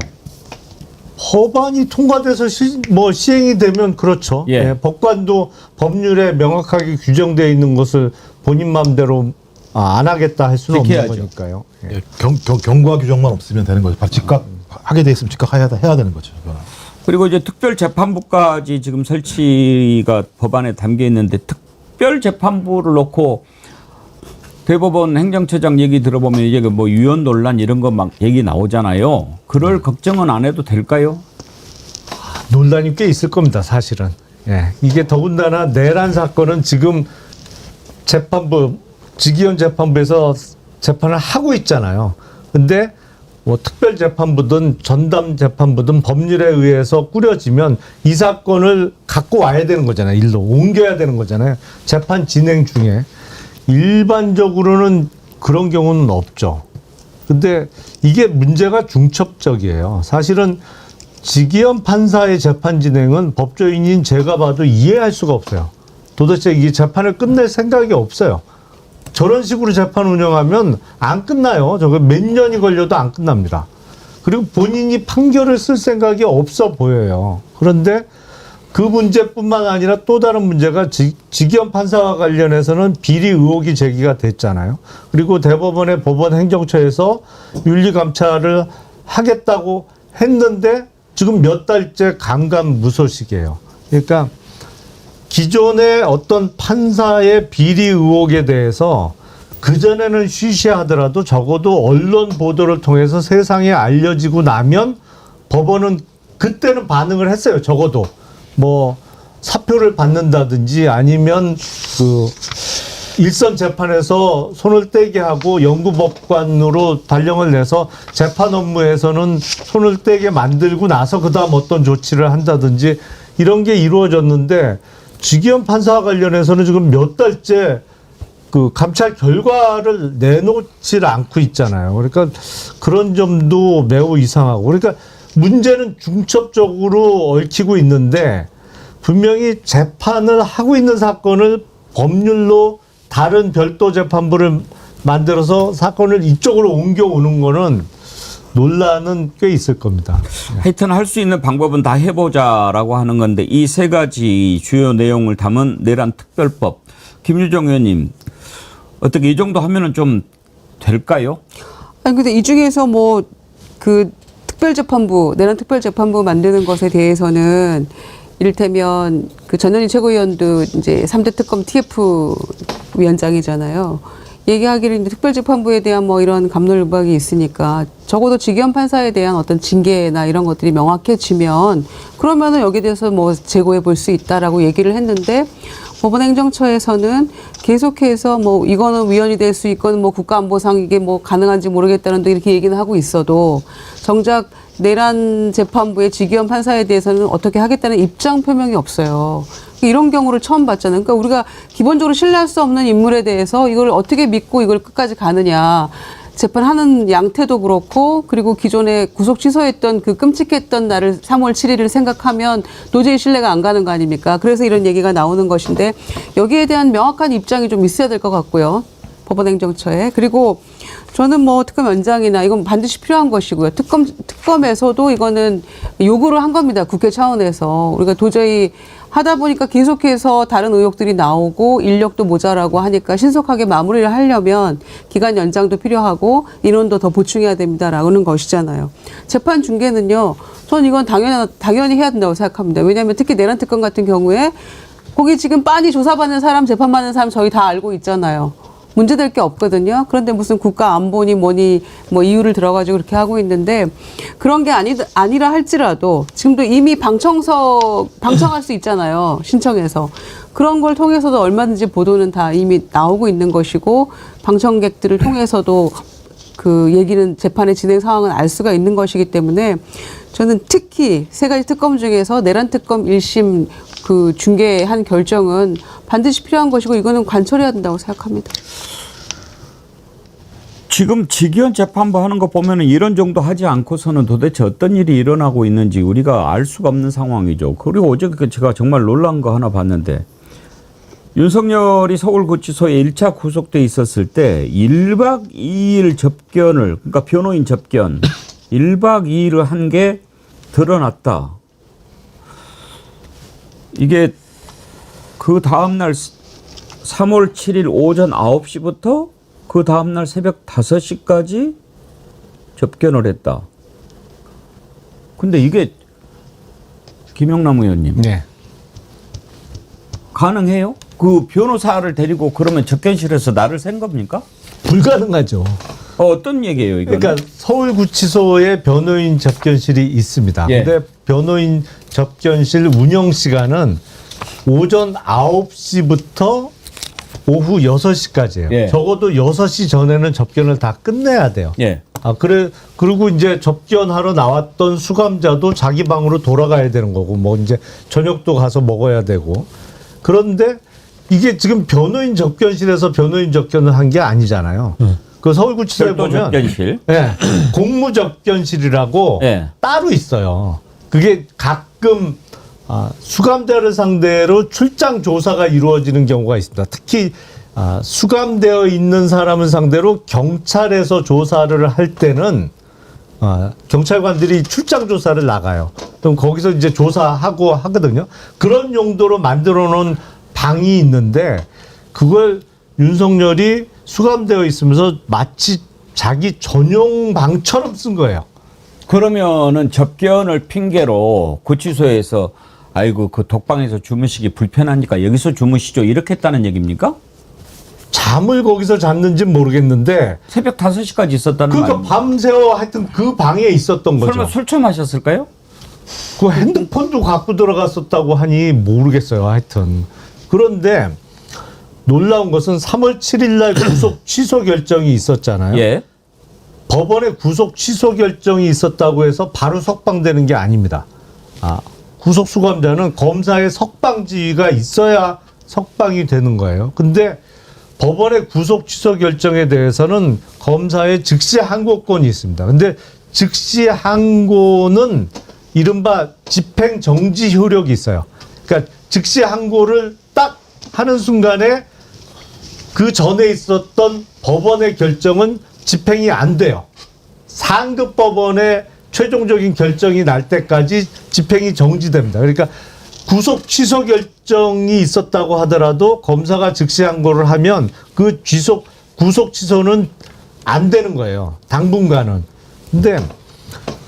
법안이 통과돼서 시행이 되면 그렇죠. 예. 예, 법관도 법률에 명확하게 규정되어 있는 것을 본인 마음대로 안 하겠다 할 수는 지켜야죠. 없는 거니까요. 예. 예, 경과 규정만 없으면 되는 거죠. 바로 즉각 하게 돼 있으면 즉각 해야 되는 거죠. 그리고 이제 특별재판부까지 지금 설치가 법안에 담겨 있는데 특별재판부를 놓고 대법원 행정처장 얘기 들어보면 이제 뭐 유연 논란 이런 거 막 얘기 나오잖아요. 그럴 걱정은 안 해도 될까요? 논란이 꽤 있을 겁니다, 사실은. 예. 이게 더군다나 내란 사건은 지금 재판부, 직위원 재판부에서 재판을 하고 있잖아요. 근데 뭐 특별재판부든 전담재판부든 법률에 의해서 꾸려지면 이 사건을 갖고 와야 되는 거잖아요. 일로 옮겨야 되는 거잖아요. 재판 진행 중에. 일반적으로는 그런 경우는 없죠. 근데 이게 문제가 중첩적이에요. 사실은 직위원 판사의 재판 진행은 법조인인 제가 봐도 이해할 수가 없어요. 도대체 이 재판을 끝낼 생각이 없어요. 저런 식으로 재판 운영하면 안 끝나요. 저거 몇 년이 걸려도 안 끝납니다. 그리고 본인이 판결을 쓸 생각이 없어 보여요. 그런데 그 문제뿐만 아니라 또 다른 문제가 직위원 판사와 관련해서는 비리 의혹이 제기가 됐잖아요. 그리고 대법원의 법원행정처에서 윤리감찰을 하겠다고 했는데 지금 몇 달째 감감무소식이에요. 그러니까 기존의 어떤 판사의 비리 의혹에 대해서 그전에는 쉬쉬하더라도 적어도 언론 보도를 통해서 세상에 알려지고 나면 법원은 그때는 반응을 했어요. 적어도 뭐 사표를 받는다든지 아니면 그 일선 재판에서 손을 떼게 하고 영구법관으로 발령을 내서 재판 업무에서는 손을 떼게 만들고 나서 그다음 어떤 조치를 한다든지 이런 게 이루어졌는데 직위원 판사와 관련해서는 지금 몇 달째 그 감찰 결과를 내놓질 않고 있잖아요. 그러니까 그런 점도 매우 이상하고 그러니까 문제는 중첩적으로 얽히고 있는데 분명히 재판을 하고 있는 사건을 법률로 다른 별도 재판부를 만들어서 사건을 이쪽으로 옮겨오는 거는 논란은 꽤 있을 겁니다. 하여튼 할 수 있는 방법은 다 해보자라고 하는 건데 이 세 가지 주요 내용을 담은 내란 특별법. 김유정 의원님 어떻게 이 정도 하면은 좀 될까요? 아니 근데 이 중에서 뭐 그 특별재판부 내란 특별재판부 만드는 것에 대해서는 이를테면 그 전현희 최고위원도 이제 3대 특검 TF 위원장이잖아요. 얘기하기를 이제 특별재판부에 대한 뭐 이런 감론을박이 있으니까 적어도 직위원 판사에 대한 어떤 징계나 이런 것들이 명확해지면 그러면은 여기에 대해서 뭐 재고해 볼 수 있다라고 얘기를 했는데 법원행정처에서는 계속해서 뭐 이거는 위헌이 될 수 있건 뭐 국가안보상 이게 뭐 가능한지 모르겠다는 데 이렇게 얘기는 하고 있어도 정작 내란 재판부의 직위원 판사에 대해서는 어떻게 하겠다는 입장 표명이 없어요. 이런 경우를 처음 봤잖아요. 그러니까 우리가 기본적으로 신뢰할 수 없는 인물에 대해서 이걸 어떻게 믿고 이걸 끝까지 가느냐. 재판하는 양태도 그렇고 그리고 기존에 구속 취소했던 그 끔찍했던 날을 3월 7일을 생각하면 도저히 신뢰가 안 가는 거 아닙니까? 그래서 이런 얘기가 나오는 것인데 여기에 대한 명확한 입장이 좀 있어야 될 것 같고요. 법원행정처에. 그리고 저는 뭐 특검 연장이나 이건 반드시 필요한 것이고요. 특검에서도 이거는 요구를 한 겁니다. 국회 차원에서. 우리가 도저히 하다 보니까 계속해서 다른 의혹들이 나오고 인력도 모자라고 하니까 신속하게 마무리를 하려면 기간 연장도 필요하고 인원도 더 보충해야 됩니다라는 것이잖아요. 재판 중계는요. 저는 이건 당연히 해야 된다고 생각합니다. 왜냐하면 특히 내란 특검 같은 경우에 거기 지금 빤히 조사받는 사람, 재판받는 사람 저희 다 알고 있잖아요. 문제될 게 없거든요. 그런데 무슨 국가안보니 뭐니 뭐 이유를 들어가지고 그렇게 하고 있는데 그런 게 아니라 할지라도 지금도 이미 방청할 수 있잖아요. 신청해서. 그런 걸 통해서도 얼마든지 보도는 다 이미 나오고 있는 것이고 방청객들을 통해서도 그 얘기는 재판의 진행 상황은 알 수가 있는 것이기 때문에 저는 특히 세 가지 특검 중에서 내란 특검 1심 그 중계한 결정은 반드시 필요한 것이고 이거는 관철해야 된다고 생각합니다. 지금 직위원 재판부 하는 거 보면은 이런 정도 하지 않고서는 도대체 어떤 일이 일어나고 있는지 우리가 알 수가 없는 상황이죠. 그리고 어제 제가 정말 놀란 거 하나 봤는데 윤석열이 서울구치소에 1차 구속돼 있었을 때 1박 2일 접견을 그러니까 변호인 접견 1박 2일을 한 게 드러났다. 이게 그 다음날 3월 7일 오전 9시부터 그 다음날 새벽 5시까지 접견을 했다. 근데 이게 김영남 의원님 네. 가능해요? 그 변호사를 데리고 그러면 접견실에서 나를 센 겁니까? 불가능하죠. 어떤 얘기예요, 이거는? 그러니까 서울구치소에 변호인 접견실이 있습니다. 예. 근데 변호인 접견실 운영 시간은 오전 9시부터 오후 6시까지예요. 예. 적어도 6시 전에는 접견을 다 끝내야 돼요. 예. 그리고 이제 접견하러 나왔던 수감자도 자기 방으로 돌아가야 되는 거고, 뭐 이제 저녁도 가서 먹어야 되고. 그런데 이게 지금 변호인 접견실에서 변호인 접견을 한 게 아니잖아요. 그 서울구치소에 별도 보면 접견실. 예, 공무접견실이라고 예. 따로 있어요. 그게 가끔 수감자를 상대로 출장 조사가 이루어지는 경우가 있습니다. 특히 수감되어 있는 사람을 상대로 경찰에서 조사를 할 때는 경찰관들이 출장 조사를 나가요. 그럼 거기서 이제 조사하고 하거든요. 그런 용도로 만들어 놓은 방이 있는데 그걸 윤석열이 수감되어 있으면서 마치 자기 전용 방처럼 쓴 거예요. 그러면은 접견을 핑계로 구치소에서 아이고 그 독방에서 주무시기 불편하니까 여기서 주무시죠 이렇게 했다는 얘기입니까? 잠을 거기서 잤는지는 모르겠는데 새벽 5시까지 있었다는 그러니까 말입니다. 밤새워 하여튼 그 방에 있었던 거죠. 설마 술 처음 하셨을까요? 그 핸드폰도 갖고 들어갔었다고 하니 모르겠어요. 하여튼. 그런데 놀라운 것은 3월 7일 날 구속 취소 결정이 있었잖아요. 예. 법원에 구속 취소 결정이 있었다고 해서 바로 석방되는 게 아닙니다. 구속 수감자는 검사의 석방 지휘가 있어야 석방이 되는 거예요. 근데 법원의 구속 취소 결정에 대해서는 검사의 즉시 항고권이 있습니다. 근데 즉시 항고는 이른바 집행 정지 효력이 있어요. 그러니까 즉시 항고를 딱 하는 순간에 그 전에 있었던 법원의 결정은 집행이 안 돼요. 상급 법원의 최종적인 결정이 날 때까지 집행이 정지됩니다. 그러니까 구속 취소 결정이 있었다고 하더라도 검사가 즉시 항고를 하면 그 구속 취소는 안 되는 거예요. 당분간은. 근데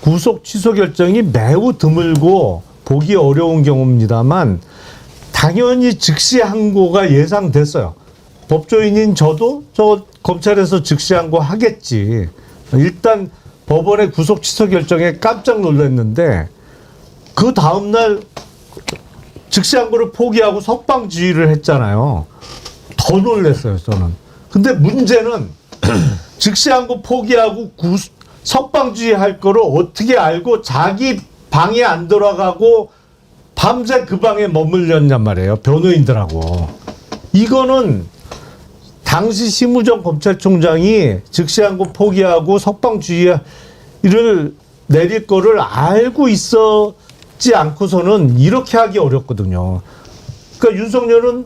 구속 취소 결정이 매우 드물고 보기 어려운 경우입니다만 당연히 즉시 항고가 예상됐어요. 법조인인 저도 저 검찰에서 즉시 항고 하겠지. 일단 법원의 구속 취소 결정에 깜짝 놀랐는데 그 다음날 즉시 항고를 포기하고 석방지휘를 했잖아요. 더 놀랐어요, 저는. 근데 문제는 즉시 항고 포기하고 석방지휘 할 거를 어떻게 알고 자기 방에 안 들어가고 밤새 그 방에 머물렀냔 말이에요. 변호인들하고. 이거는 당시 심우정 검찰총장이 즉시 항고 포기하고 석방지휘를 내릴 거를 알고 있었지 않고서는 이렇게 하기 어렵거든요. 그러니까 윤석열은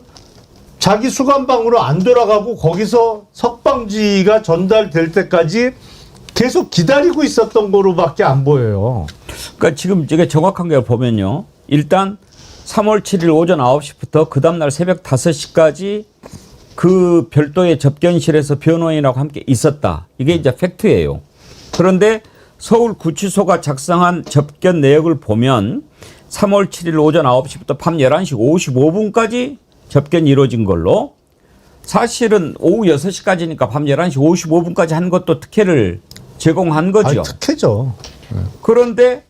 자기 수감방으로 안 돌아가고 거기서 석방지휘가 전달될 때까지 계속 기다리고 있었던 거로밖에 안 보여요. 그러니까 지금 제가 정확한 걸 보면요. 일단 3월 7일 오전 9시부터 그 다음날 새벽 5시까지 그 별도의 접견실에서 변호인하고 함께 있었다. 이게 이제 팩트예요. 그런데 서울구치소가 작성한 접견 내역을 보면 3월 7일 오전 9시부터 밤 11시 55분까지 접견이 이루어진 걸로 사실은 오후 6시까지니까 밤 11시 55분까지 한 것도 특혜를 제공한 거죠. 아니, 특혜죠. 그런데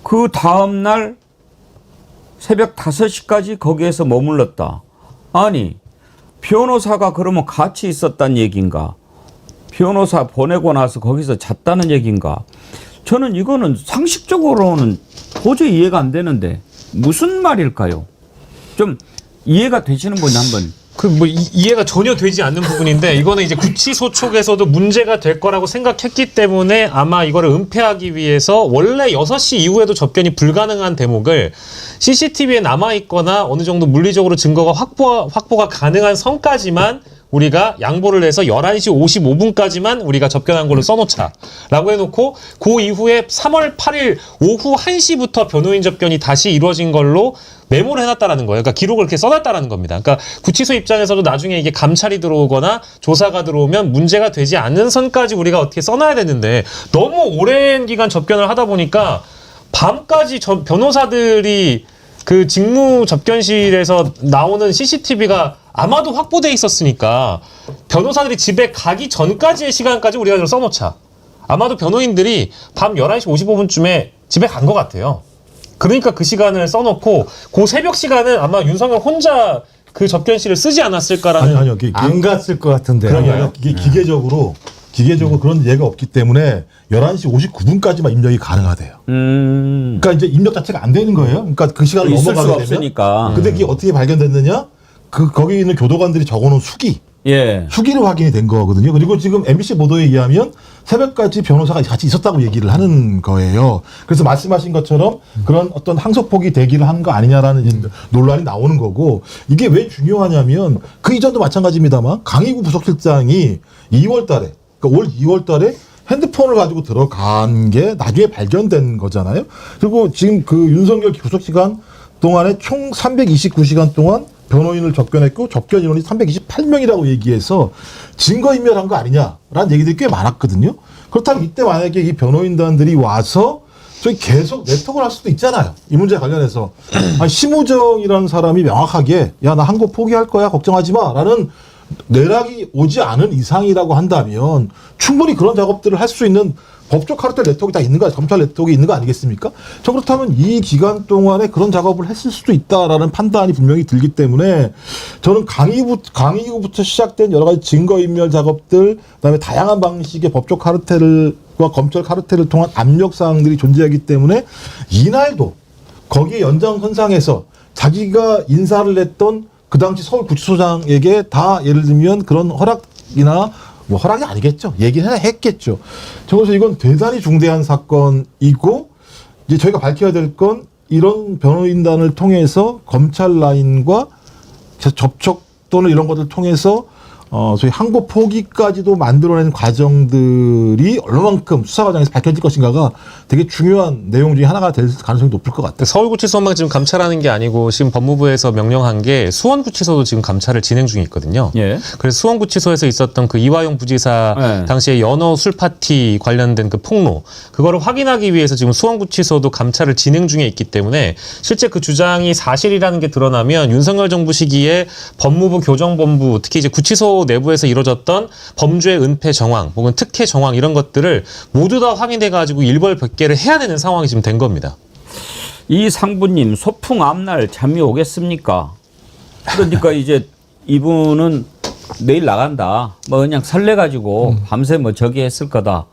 그 다음날 새벽 5시까지 거기에서 머물렀다. 아니, 변호사가 그러면 같이 있었단 얘기인가? 변호사 보내고 나서 거기서 잤다는 얘기인가? 저는 이거는 상식적으로는 도저히 이해가 안 되는데 무슨 말일까요? 좀 이해가 되시는 분이 한번. 이해가 전혀 되지 않는 부분인데 이거는 이제 구치소 쪽에서도 문제가 될 거라고 생각했기 때문에 아마 이거를 은폐하기 위해서 원래 6시 이후에도 접견이 불가능한 대목을 CCTV에 남아있거나 어느 정도 물리적으로 증거가 확보가 가능한 선까지만 우리가 양보를 해서 11시 55분까지만 우리가 접견한 걸로 써놓자라고 해놓고 그 이후에 3월 8일 오후 1시부터 변호인 접견이 다시 이루어진 걸로 메모를 해놨다라는 거예요. 그러니까 기록을 이렇게 써놨다라는 겁니다. 그러니까 구치소 입장에서도 나중에 이게 감찰이 들어오거나 조사가 들어오면 문제가 되지 않는 선까지 우리가 어떻게 써놔야 되는데 너무 오랜 기간 접견을 하다 보니까 밤까지 변호사들이 그 직무 접견실에서 나오는 CCTV가 아마도 확보돼 있었으니까 변호사들이 집에 가기 전까지의 시간까지 우리가 좀 써놓자. 아마도 변호인들이 밤 11시 55분쯤에 집에 간 것 같아요. 그러니까 그 시간을 써놓고 그 새벽 시간은 아마 윤석열 혼자 그 접견실을 쓰지 않았을까라는. 아니요. 안 갔을 것 같은데. 그러니까 이게 기계적으로 그런 예가 없기 때문에 11시 59분까지만 입력이 가능하대요. 그러니까 이제 입력 자체가 안 되는 거예요. 그러니까 그 시간을 있을 넘어가게 수가 되면. 없으니까. 근데 이게 어떻게 발견됐느냐? 거기 있는 교도관들이 적어놓은 수기로 확인이 된 거거든요. 그리고 지금 MBC 보도에 의하면 새벽까지 변호사가 같이 있었다고 얘기를 하는 거예요. 그래서 말씀하신 것처럼 그런 어떤 항소폭이 대기를 하는 거 아니냐라는 이제 논란이 나오는 거고, 이게 왜 중요하냐면 그 이전도 마찬가지입니다만 강희구 부속실장이 2월 달에, 그러니까 올 2월 달에 핸드폰을 가지고 들어간 게 나중에 발견된 거잖아요. 그리고 지금 그 윤석열 구속 시간 동안에 총 329시간 동안 변호인을 접견했고 접견 인원이 328명이라고 얘기해서 증거인멸한 거 아니냐라는 얘기들이 꽤 많았거든요. 그렇다면 이때 만약에 이 변호인단들이 와서 저희 계속 내통을 할 수도 있잖아요. 이 문제 관련해서. 아니, 심우정이라는 사람이 명확하게 야, 나 항고 포기할 거야, 걱정하지 마 라는 내락이 오지 않은 이상이라고 한다면 충분히 그런 작업들을 할 수 있는 법적 카르텔 네트워크가 다 있는 거, 검찰 네트워크가 있는 거 아니겠습니까? 저 그렇다면 이 기간 동안에 그런 작업을 했을 수도 있다라는 판단이 분명히 들기 때문에 저는 강의부터 시작된 여러 가지 증거인멸 작업들, 그다음에 다양한 방식의 법적 카르텔과 검찰 카르텔을 통한 압력 사항들이 존재하기 때문에 이날도 거기에 연장선상에서 자기가 인사를 했던 그 당시 서울구치소장에게 다 예를 들면 그런 허락이나 뭐 허락이 아니겠죠. 얘기는 했겠죠. 저것서 이건 대단히 중대한 사건이고 이제 저희가 밝혀야 될 건 이런 변호인단을 통해서 검찰 라인과 접촉 또는 이런 것들을 통해서 소위 항고 포기까지도 만들어낸 과정들이 얼마만큼 수사 과정에서 밝혀질 것인가가 되게 중요한 내용 중에 하나가 될 가능성이 높을 것 같아요. 서울구치소만 지금 감찰하는 게 아니고 지금 법무부에서 명령한 게 수원구치소도 지금 감찰을 진행 중에 있거든요. 예. 그래서 수원구치소에서 있었던 그 이화영 부지사 네. 당시에 연어 술 파티 관련된 그 폭로 그거를 확인하기 위해서 지금 수원구치소도 감찰을 진행 중에 있기 때문에 실제 그 주장이 사실이라는 게 드러나면 윤석열 정부 시기에 법무부 교정본부 특히 이제 구치소 내부에서 이루어졌던 범죄 은폐 정황 혹은 특혜 정황 이런 것들을 모두 다 확인해 가지고 일벌백계를 해야 되는 상황이 지금 된 겁니다. 이 상부님 소풍 앞날 잠이 오겠습니까? 그러니까 이제 이분은 내일 나간다. 뭐 그냥 설레가지고 밤새 뭐 저기 했을 거다.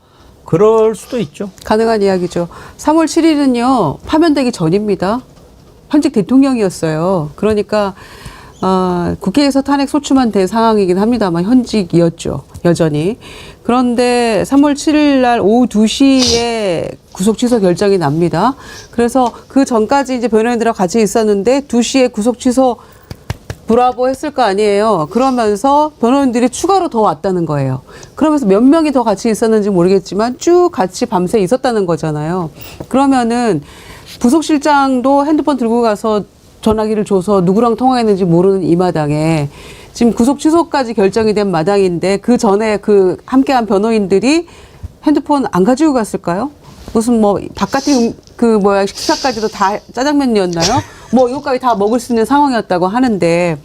그럴 수도 있죠. 가능한 이야기죠. 3월 7일은요, 파면되기 전입니다. 현직 대통령이었어요. 그러니까, 국회에서 탄핵 소추만 된 상황이긴 합니다만 현직이었죠. 여전히. 그런데 3월 7일 날 오후 2시에 구속 취소 결정이 납니다. 그래서 그 전까지 이제 변호인들하고 같이 있었는데 2시에 구속 취소 브라보 했을 거 아니에요. 그러면서 변호인들이 추가로 더 왔다는 거예요. 그러면서 몇 명이 더 같이 있었는지 모르겠지만 쭉 같이 밤새 있었다는 거잖아요. 그러면은 부속실장도 핸드폰 들고 가서 전화기를 줘서 누구랑 통화했는지 모르는 이 마당에 지금 구속 취소까지 결정이 된 마당인데 그 전에 그 함께한 변호인들이 핸드폰 안 가지고 갔을까요? 무슨 뭐 바깥에 식사까지도 다 짜장면이었나요? 뭐 이것까지 다 먹을 수 있는 상황이었다고 하는데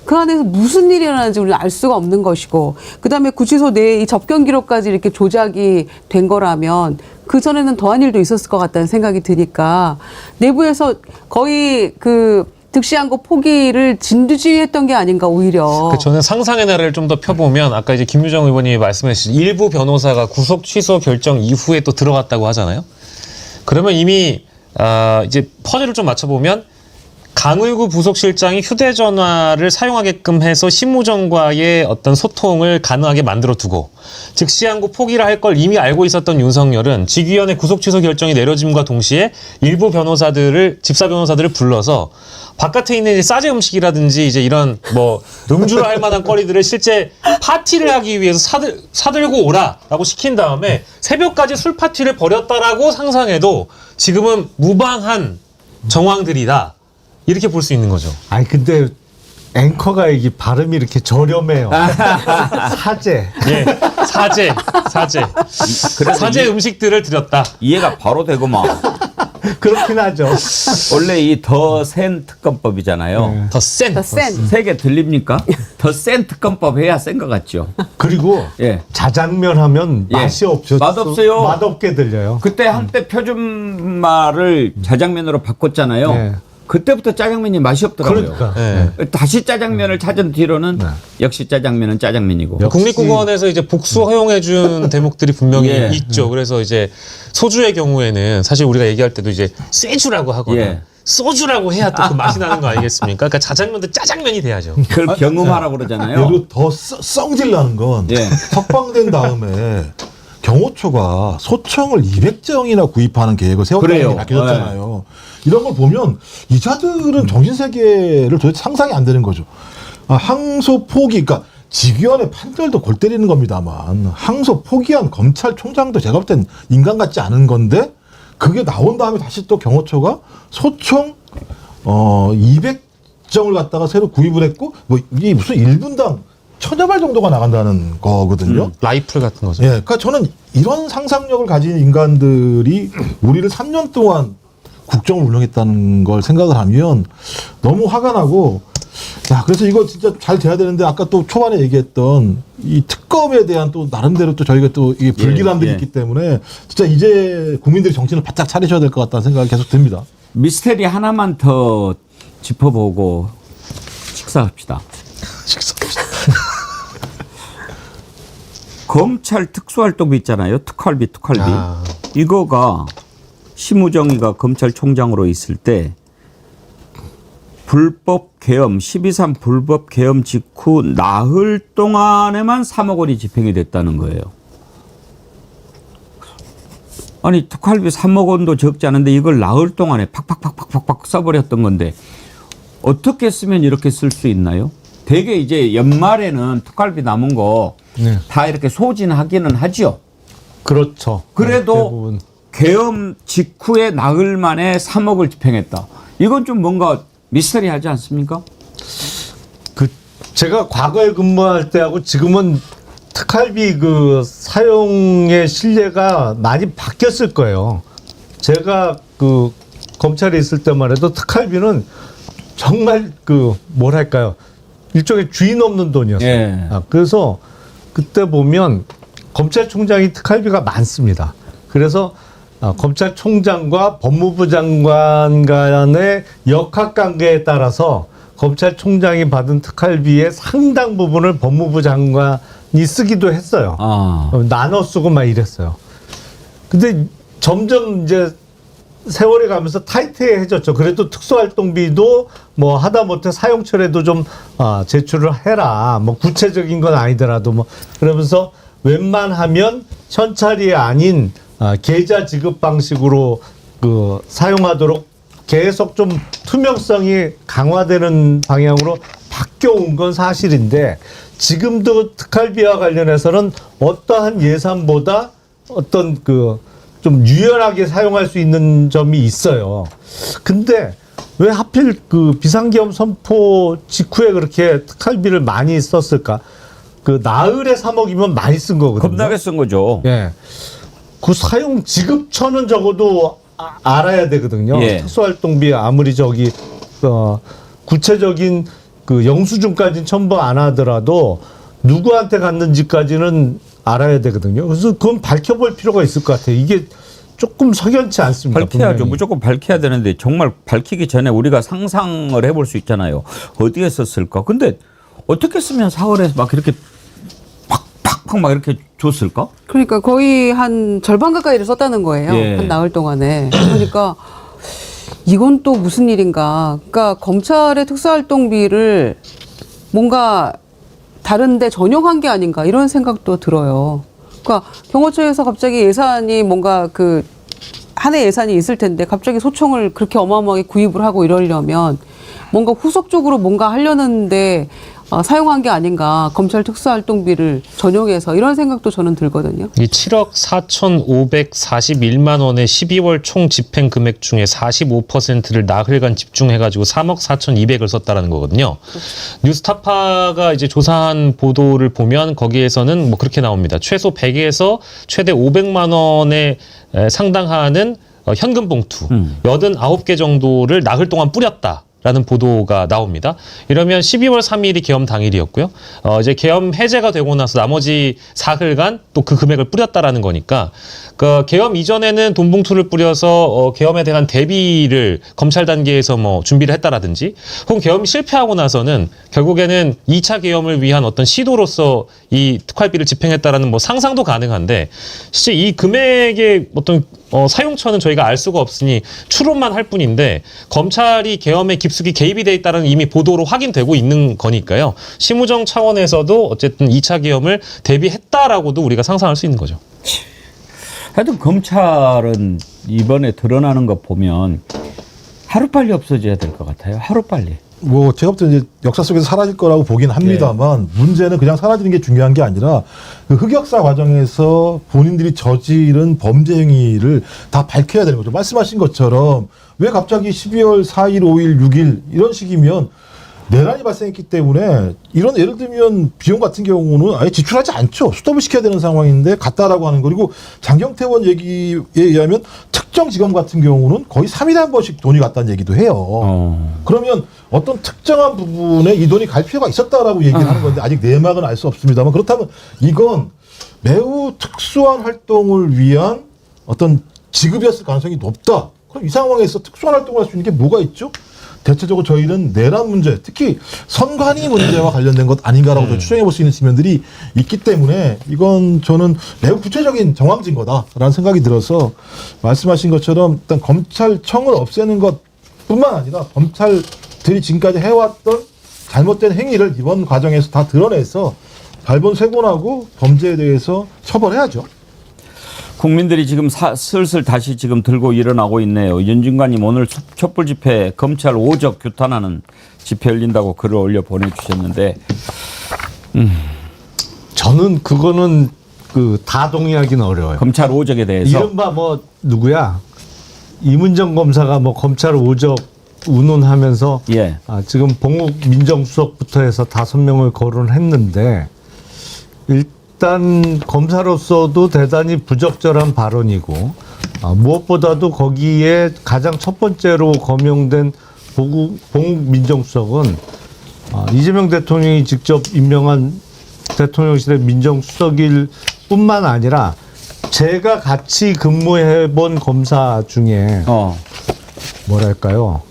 그 안에서 무슨 일이 일어나는지 우리는 알 수가 없는 것이고 그다음에 구치소 내에 이 접견 기록까지 이렇게 조작이 된 거라면 그 전에는 더한 일도 있었을 것 같다는 생각이 드니까 내부에서 거의 그 득시한 거 포기를 진두지휘했던 게 아닌가 오히려. 저는 상상의 나래를 좀 더 펴보면 아까 이제 김유정 의원님이 말씀하신 일부 변호사가 구속 취소 결정 이후에 또 들어갔다고 하잖아요. 그러면 이미 이제 퍼즐을 좀 맞춰보면 강의구 부속실장이 휴대전화를 사용하게끔 해서 심우정과의 어떤 소통을 가능하게 만들어 두고 즉시항고 포기를 할 걸 이미 알고 있었던 윤석열은 직위원회 구속 취소 결정이 내려짐과 동시에 일부 변호사들을 집사 변호사들을 불러서 바깥에 있는 이제 싸제 음식이라든지 이제 이런 뭐 음주를 할 만한 거리들을 실제 파티를 하기 위해서 사들고 오라라고 시킨 다음에 새벽까지 술 파티를 벌였다라고 상상해도 지금은 무방한 정황들이다. 이렇게 볼 수 있는 거죠. 아니 근데 앵커가 이게 발음이 이렇게 저렴해요. 사제. 예, 사제. 그래서 사제 음식들을 드렸다. 이해가 바로 되고만. 그렇긴 하죠. 원래 이 더 센 특검법이잖아요. 더 센. 더 센. 세게 들립니까? 더 센 특검법 해야 센 것 같죠. 그리고 예. 자장면 하면 예. 맛이 없죠. 맛없어요. 맛없게 들려요. 그때 한때 표준말을 자장면으로 바꿨잖아요. 네. 그때부터 짜장면이 맛이 없더라고요. 그러니까. 예. 다시 짜장면을 찾은 뒤로는 역시 짜장면은 짜장면이고. 국립국어원에서 이제 복수 허용해준 대목들이 분명히 예. 있죠. 그래서 이제 소주의 경우에는 사실 우리가 얘기할 때도 이제 쇠주라고 하거나 예. 소주라고 해야 또 그 맛이 나는 거 아니겠습니까? 그러니까 자장면도 짜장면이 돼야죠. 그걸 경험하라고 그러잖아요. 그리고 더 썽질 나는 건 예. 석방된 다음에 경호처가 소총을 200정이나 구입하는 계획을 세웠다는 그래요. 게 밝혀졌잖아요. 이런 걸 보면 이 자들은 정신세계를 도대체 상상이 안 되는 거죠. 항소 포기, 그러니까 직위원회 판결도 골 때리는 겁니다만 항소 포기한 검찰총장도 제가 볼 땐 인간 같지 않은 건데 그게 나온 다음에 다시 또 경호처가 소총 200정을 갖다가 새로 구입을 했고 뭐 이게 무슨 1분당 1000여 발 정도가 나간다는 거거든요. 라이플 같은 거죠. 예, 그러니까 저는 이런 상상력을 가진 인간들이 우리를 3년 동안 국정을 운영했다는 걸 생각을 하면 너무 화가 나고, 야, 그래서 이거 진짜 잘 돼야 되는데 아까 또 초반에 얘기했던 이 특검에 대한 또 나름대로 또 저희가 또 이게 불길함들이 예. 있기 때문에 진짜 이제 국민들이 정신을 바짝 차리셔야 될 것 같다는 생각이 계속 듭니다. 미스테리 하나만 더 짚어보고 식사합시다. 검찰 특수활동비 있잖아요. 특활비. 이거가 심우정이가 검찰총장으로 있을 때 불법 계엄 12.3 불법 계엄 직후 나흘 동안에만 3억 원이 집행이 됐다는 거예요. 아니 특활비 3억 원도 적지 않은데 이걸 나흘 동안에 팍팍팍팍팍 써버렸던 건데 어떻게 쓰면 이렇게 쓸 수 있나요? 되게 이제 연말에는 특활비 남은 거 다 네. 이렇게 소진하기는 하죠. 그렇죠. 그래도 대부분. 계엄 직후에 나흘 만에 3억을 집행했다. 이건 좀 뭔가 미스터리하지 않습니까? 그 제가 과거에 근무할 때하고 지금은 특활비 그 사용의 신뢰가 많이 바뀌었을 거예요. 제가 그 검찰에 있을 때만 해도 특활비는 정말 그 뭐랄까요, 일종의 주인 없는 돈이었어요. 예. 그래서 그때 보면 검찰총장이 특활비가 많습니다. 그래서 검찰총장과 법무부 장관 간의 역학관계에 따라서 검찰총장이 받은 특활비의 상당 부분을 법무부 장관이 쓰기도 했어요. 나눠 쓰고 막 이랬어요. 근데 점점 이제 세월이 가면서 타이트해졌죠. 그래도 특수활동비도 뭐 하다못해 사용철에도 좀 제출을 해라. 뭐 구체적인 건 아니더라도 뭐 그러면서 웬만하면 현찰이 아닌 계좌 지급 방식으로 그 사용하도록 계속 좀 투명성이 강화되는 방향으로 바뀌어온 건 사실인데 지금도 특활비와 관련해서는 어떠한 예산보다 어떤 그 좀 유연하게 사용할 수 있는 점이 있어요. 근데 왜 하필 그 비상계엄 선포 직후에 그렇게 특활비를 많이 썼을까? 그 나흘에 3억이면 많이 쓴 거거든요. 겁나게 쓴 거죠. 예. 그 사용 지급처는 적어도 알아야 되거든요. 예. 특수활동비 아무리 구체적인 그 영수증까지는 첨부 안 하더라도 누구한테 갔는지까지는 알아야 되거든요. 그래서 그건 밝혀볼 필요가 있을 것 같아요. 이게 조금 석연치 않습니다. 밝혀야죠. 분명히. 무조건 밝혀야 되는데 정말 밝히기 전에 우리가 상상을 해볼 수 있잖아요. 어디에 썼을까? 근데 어떻게 쓰면 4월에 막 이렇게 팍팍팍 막 이렇게 줬을까? 그러니까 거의 한 절반 가까이를 썼다는 거예요. 예. 한 나흘 동안에. 그러니까 이건 또 무슨 일인가. 그러니까 검찰의 특수활동비를 뭔가 다른데 전용한 게 아닌가 이런 생각도 들어요. 그러니까 경호처에서 갑자기 예산이 뭔가 그 한 해 예산이 있을 텐데 갑자기 소총을 그렇게 어마어마하게 구입을 하고 이러려면 뭔가 후속적으로 뭔가 하려는데 사용한 게 아닌가. 검찰 특수활동비를 전용해서 이런 생각도 저는 들거든요. 이 7억 4,541만 원의 12월 총 집행 금액 중에 45%를 나흘간 집중해가지고 3억 4,200을 썼다라는 거거든요. 뉴스타파가 이제 조사한 보도를 보면 거기에서는 뭐 그렇게 나옵니다. 최소 100에서 최대 500만 원에 상당하는 현금 봉투 89개 정도를 나흘 동안 뿌렸다. 라는 보도가 나옵니다. 이러면 12월 3일이 계엄 당일이었고요. 이제 계엄 해제가 되고 나서 나머지 사흘간 또 그 금액을 뿌렸다라는 거니까 그 계엄 이전에는 돈 봉투를 뿌려서 계엄에 대한 대비를 검찰 단계에서 뭐 준비를 했다라든지 혹은 계엄이 실패하고 나서는 결국에는 2차 계엄을 위한 어떤 시도로서 이 특활비를 집행했다라는 뭐 상상도 가능한데 실제 이 금액의 어떤 사용처는 저희가 알 수가 없으니 추론만 할 뿐인데 검찰이 계엄에 깊숙이 개입이 돼 있다는 이미 보도로 확인되고 있는 거니까요. 실무정 차원에서도 어쨌든 2차 계엄을 대비했다라고도 우리가 상상할 수 있는 거죠. 하여튼 검찰은 이번에 드러나는 거 보면 하루빨리 없어져야 될 것 같아요. 하루빨리. 뭐 제가 볼 때 이제 역사 속에서 사라질 거라고 보긴 합니다만 문제는 그냥 사라지는 게 중요한 게 아니라 그 흑역사 과정에서 본인들이 저지른 범죄 행위를 다 밝혀야 되는 거죠. 말씀하신 것처럼 왜 갑자기 12월 4일, 5일, 6일 이런 식이면 내란이 발생했기 때문에 이런 예를 들면 비용 같은 경우는 아예 지출하지 않죠. 스톱을 시켜야 되는 상황인데 갔다라고 하는 거. 그리고 장경태 의원 얘기에 의하면 특정지검 같은 경우는 거의 3일에 한 번씩 돈이 갔다는 얘기도 해요. 그러면 어떤 특정한 부분에 이 돈이 갈 필요가 있었다라고 얘기를 하는 건데 아직 내막은 알 수 없습니다만 그렇다면 이건 매우 특수한 활동을 위한 어떤 지급이었을 가능성이 높다. 그럼 이 상황에서 특수한 활동을 할 수 있는 게 뭐가 있죠? 대체적으로 저희는 내란 문제, 특히 선관위 문제와 관련된 것 아닌가라고 추정해 볼 수 있는 측면들이 있기 때문에 이건 저는 매우 구체적인 정황진 거다라는 생각이 들어서 말씀하신 것처럼 일단 검찰청을 없애는 것뿐만 아니라 검찰들이 지금까지 해왔던 잘못된 행위를 이번 과정에서 다 드러내서 발본색원하고 범죄에 대해서 처벌해야죠. 국민들이 지금 슬슬 다시 지금 들고 일어나고 있네요. 윤중관님 오늘 촛불 집회 검찰 5적 규탄하는 집회 열린다고 글을 올려 보내주셨는데 저는 그거는 그 다 동의하기는 어려워요. 검찰 5적에 대해서 이른바 뭐 누구야 이문정 검사가 뭐 검찰 5적 운운하면서 예. 지금 봉욱 민정수석부터 해서 5명을 거론했는데 일단 검사로서도 대단히 부적절한 발언이고 무엇보다도 거기에 가장 첫 번째로 거명된 봉욱 민정수석은 이재명 대통령이 직접 임명한 대통령실의 민정수석일 뿐만 아니라 제가 같이 근무해본 검사 중에 뭐랄까요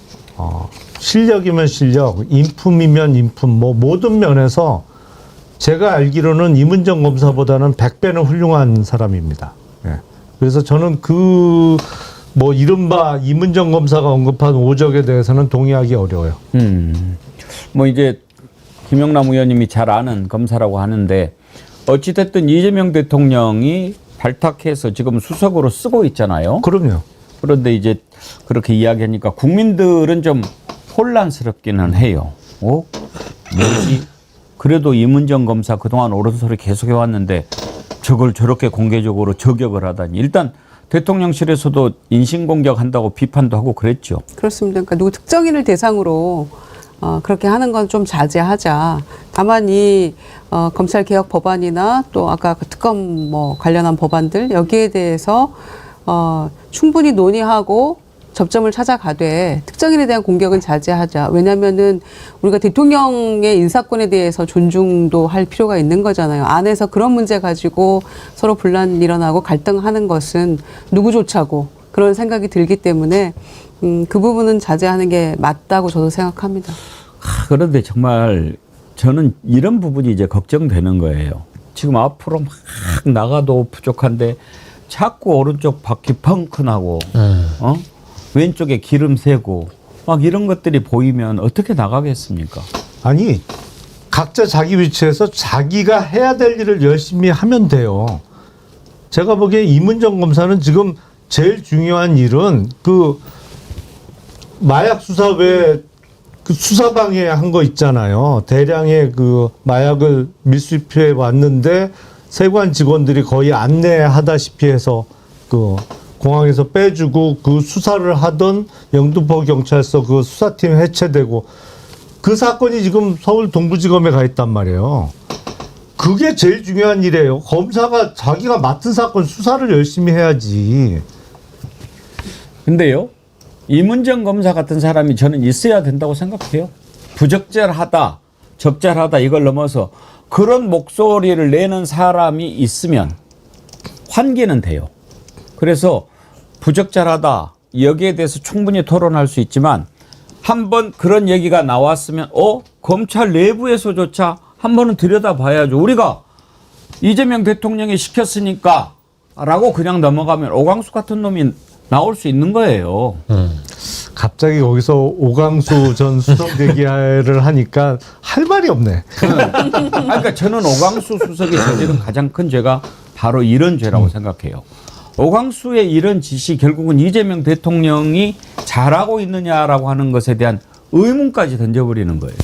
실력이면 실력, 인품이면 인품 뭐 모든 면에서 제가 알기로는 이문정 검사보다는 100배는 훌륭한 사람입니다. 예. 그래서 저는 그 뭐 이른바 이문정 검사가 언급한 5적에 대해서는 동의하기 어려워요. 뭐 이제 김영남 의원님이 잘 아는 검사라고 하는데 어찌됐든 이재명 대통령이 발탁해서 지금 수석으로 쓰고 있잖아요. 그럼요. 그런데 이제 그렇게 이야기하니까 국민들은 좀 혼란스럽기는 해요. 뭐지? 그래도 이문정 검사 그동안 옳은 소리 계속해 왔는데 저걸 저렇게 공개적으로 저격을 하다니. 일단 대통령실에서도 인신공격한다고 비판도 하고 그랬죠. 그렇습니다. 그러니까 누구 특정인을 대상으로 그렇게 하는 건 좀 자제하자. 다만 이 검찰 개혁 법안이나 또 아까 그 특검 뭐 관련한 법안들 여기에 대해서 충분히 논의하고 접점을 찾아가되 특정인에 대한 공격은 자제하자. 왜냐하면은 우리가 대통령의 인사권에 대해서 존중도 할 필요가 있는 거잖아요. 안에서 그런 문제 가지고 서로 분란 일어나고 갈등하는 것은 누구조차고 그런 생각이 들기 때문에 그 부분은 자제하는 게 맞다고 저도 생각합니다. 그런데 정말 저는 이런 부분이 이제 걱정되는 거예요. 지금 앞으로 막 나가도 부족한데 자꾸 오른쪽 바퀴 펑크 나고 왼쪽에 기름 새고 막 이런 것들이 보이면 어떻게 나가겠습니까? 아니 각자 자기 위치에서 자기가 해야 될 일을 열심히 하면 돼요. 제가 보기에 이문정 검사는 지금 제일 중요한 일은 그 마약 수사 외에 그 수사방해 한 거 있잖아요. 대량의 그 마약을 밀수입해 왔는데 세관 직원들이 거의 안내하다시피 해서 그 공항에서 빼주고 그 수사를 하던 영등포 경찰서 그 수사팀 해체되고 그 사건이 지금 서울 동부지검에 가 있단 말이에요. 그게 제일 중요한 일이에요. 검사가 자기가 맡은 사건 수사를 열심히 해야지. 근데요, 이문정 검사 같은 사람이 저는 있어야 된다고 생각해요. 부적절하다, 적절하다 이걸 넘어서 그런 목소리를 내는 사람이 있으면 환기는 돼요. 그래서 부적절하다 여기에 대해서 충분히 토론할 수 있지만 한번 그런 얘기가 나왔으면 검찰 내부에서조차 한 번은 들여다봐야죠. 우리가 이재명 대통령이 시켰으니까 라고 그냥 넘어가면 오광수 같은 놈이 나올 수 있는 거예요. 갑자기 거기서 오광수 전 수석 얘기를 하니까 할 말이 없네. 그러니까 저는 오광수 수석이 저지른 가장 큰 죄가 바로 이런 죄라고 생각해요. 오광수의 이런 짓이 결국은 이재명 대통령이 잘하고 있느냐라고 하는 것에 대한 의문까지 던져버리는 거예요.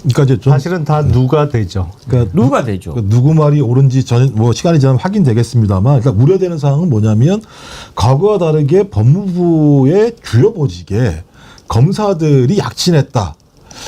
그러니까 이제 사실은 다 누가 되죠. 그러니까 누가 되죠? 누구 말이 옳은지 뭐 시간이 지나면 확인되겠습니다만 일단 우려되는 사항은 뭐냐면 과거와 다르게 법무부의 주요 보직에 검사들이 약진했다.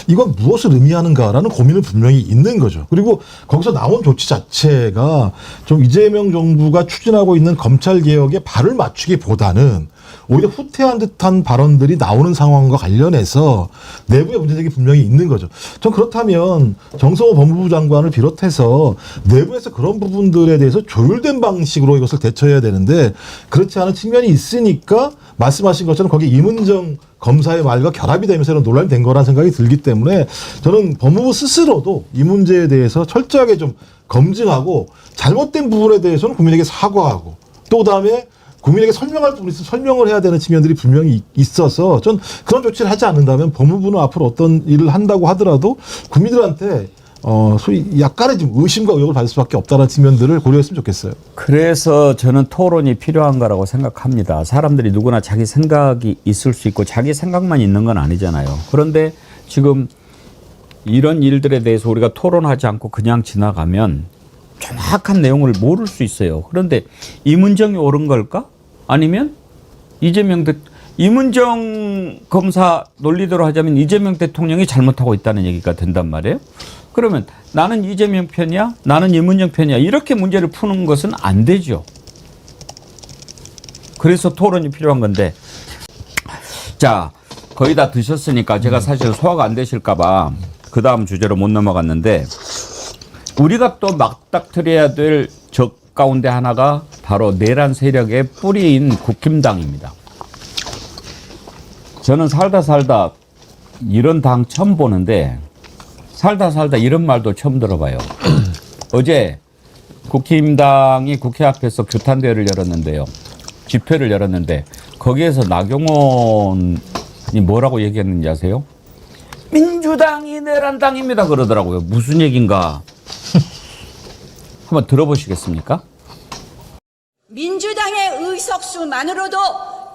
이건 무엇을 의미하는가라는 고민은 분명히 있는 거죠. 그리고 거기서 나온 조치 자체가 좀 이재명 정부가 추진하고 있는 검찰 개혁에 발을 맞추기보다는 오히려 후퇴한 듯한 발언들이 나오는 상황과 관련해서 내부의 문제점이 분명히 있는 거죠. 전 그렇다면 정성호 법무부 장관을 비롯해서 내부에서 그런 부분들에 대해서 조율된 방식으로 이것을 대처해야 되는데 그렇지 않은 측면이 있으니까 말씀하신 것처럼 거기 이문정 검사의 말과 결합이 되면서 이런 논란이 된 거라는 생각이 들기 때문에 저는 법무부 스스로도 이 문제에 대해서 철저하게 좀 검증하고 잘못된 부분에 대해서는 국민에게 사과하고 또 그다음에 국민에게 설명할 부분이 있어서 설명을 해야 되는 측면들이 분명히 있어서 전 그런 조치를 하지 않는다면 법무부는 앞으로 어떤 일을 한다고 하더라도 국민들한테 소위 약간의 좀 의심과 의혹을 받을 수밖에 없다는 측면들을 고려했으면 좋겠어요. 그래서 저는 토론이 필요한 거라고 생각합니다. 사람들이 누구나 자기 생각이 있을 수 있고 자기 생각만 있는 건 아니잖아요. 그런데 지금 이런 일들에 대해서 우리가 토론하지 않고 그냥 지나가면 정확한 내용을 모를 수 있어요. 그런데 이문정이 옳은 걸까? 아니면 이문정 검사 논리대로 하자면 이재명 대통령이 잘못하고 있다는 얘기가 된단 말이에요. 그러면 나는 이재명 편이야? 나는 이문정 편이야? 이렇게 문제를 푸는 것은 안 되죠. 그래서 토론이 필요한 건데, 자, 거의 다 드셨으니까 제가 사실 소화가 안 되실까 봐 그 다음 주제로 못 넘어갔는데, 우리가 또 맞닥뜨려야 될 적 가운데 하나가 바로 내란 세력의 뿌리인 국힘당입니다. 저는 살다 이런 당 처음 보는데, 살다 이런 말도 처음 들어봐요. 어제 국힘당이 국회 앞에서 규탄대회를 열었는데요. 집회를 열었는데 거기에서 나경원이 뭐라고 얘기했는지 아세요? 민주당이 내란당입니다 그러더라고요. 무슨 얘기인가? 한번 들어보시겠습니까? 민주당의 의석수만으로도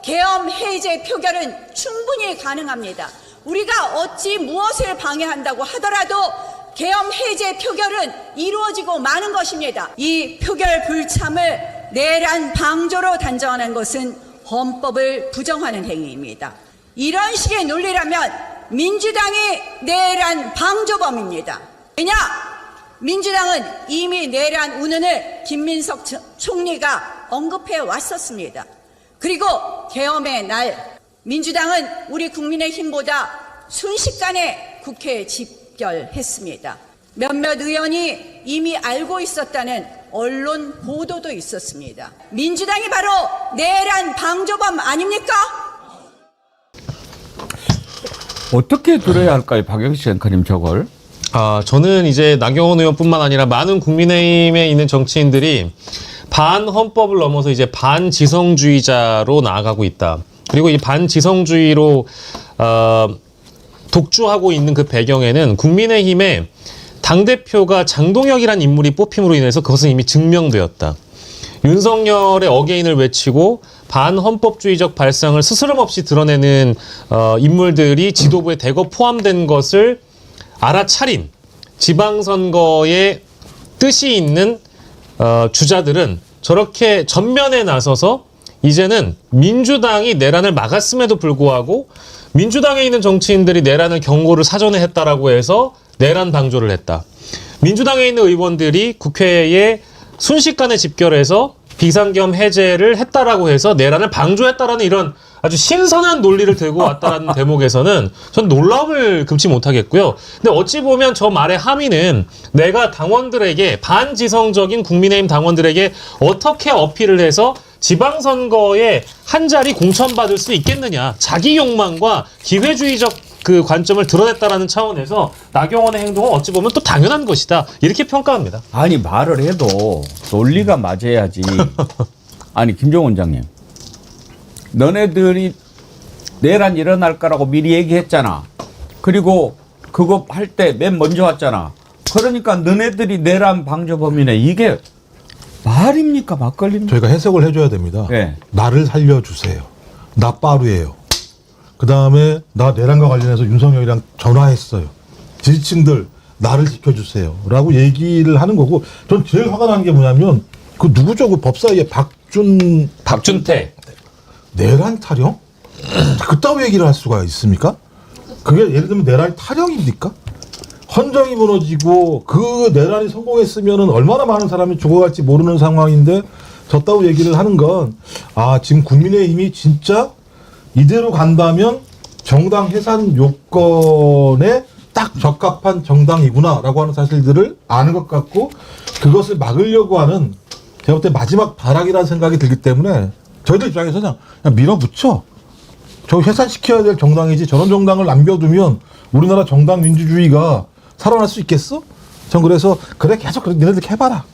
계엄 해제 표결은 충분히 가능합니다. 우리가 어찌 무엇을 방해한다고 하더라도 계엄 해제 표결은 이루어지고 마는 것입니다. 이 표결 불참을 내란 방조로 단정하는 것은 헌법을 부정하는 행위입니다. 이런 식의 논리라면 민주당이 내란 방조범입니다. 왜냐? 민주당은 이미 내란 운운을 김민석 총리가 언급해 왔었습니다. 그리고 계엄의 날 민주당은 우리 국민의힘보다 순식간에 국회에 집결했습니다. 몇몇 의원이 이미 알고 있었다는 언론 보도도 있었습니다. 민주당이 바로 내란 방조범 아닙니까? 어떻게 들어야 할까요, 박영식 앵커님 저걸? 저는 이제 나경원 의원뿐만 아니라 많은 국민의힘에 있는 정치인들이 반헌법을 넘어서 이제 반지성주의자로 나아가고 있다. 그리고 이 반지성주의로 독주하고 있는 그 배경에는 국민의힘의 당대표가 장동혁이라는 인물이 뽑힘으로 인해서 그것은 이미 증명되었다. 윤석열의 어게인을 외치고 반헌법주의적 발상을 스스럼없이 드러내는 인물들이 지도부에 대거 포함된 것을 알아차린 지방선거에 뜻이 있는 주자들은 저렇게 전면에 나서서 이제는 민주당이 내란을 막았음에도 불구하고 민주당에 있는 정치인들이 내란을 경고를 사전에 했다라고 해서 내란 방조를 했다. 민주당에 있는 의원들이 국회에 순식간에 집결해서 비상계엄 해제를 했다라고 해서 내란을 방조했다라는 이런 아주 신선한 논리를 들고 왔다라는 대목에서는 전 놀라움을 금치 못하겠고요. 근데 어찌 보면 저 말의 함의는 내가 당원들에게 반지성적인 국민의힘 당원들에게 어떻게 어필을 해서 지방선거에 한 자리 공천받을 수 있겠느냐. 자기 욕망과 기회주의적 그 관점을 드러냈다라는 차원에서 나경원의 행동은 어찌 보면 또 당연한 것이다. 이렇게 평가합니다. 아니 말을 해도 논리가 맞아야지. 아니 김종 원장님, 너네들이 내란 일어날 거라고 미리 얘기했잖아. 그리고 그거 할 때 맨 먼저 왔잖아. 그러니까 너네들이 내란 방조범이네. 이게 말입니까 막걸리입니까? 저희가 해석을 해줘야 됩니다. 네. 나를 살려주세요. 나 빠루예요. 그 다음에 나 내란과 관련해서 윤석열이랑 전화했어요. 지지층들 나를 지켜주세요. 라고 얘기를 하는 거고, 전 제일 화가 나는 게 뭐냐면 그 누구죠? 그 법사위에 박준태. 내란 타령? 그따위 얘기를 할 수가 있습니까? 그게 예를 들면 내란 타령입니까? 헌정이 무너지고 그 내란이 성공했으면 얼마나 많은 사람이 죽어갈지 모르는 상황인데 저따위 얘기를 하는 건 지금 국민의힘이 진짜 이대로 간다면 정당 해산 요건에 딱 적합한 정당이구나라고 하는 사실들을 아는 것 같고 그것을 막으려고 하는 제가 볼 때 마지막 발악이라는 생각이 들기 때문에 저희들 입장에서 그냥 밀어붙여. 저 해산시켜야 될 정당이지 저런 정당을 남겨두면 우리나라 정당 민주주의가 살아날 수 있겠어? 전 그래서 그래 계속 너네들 해봐라.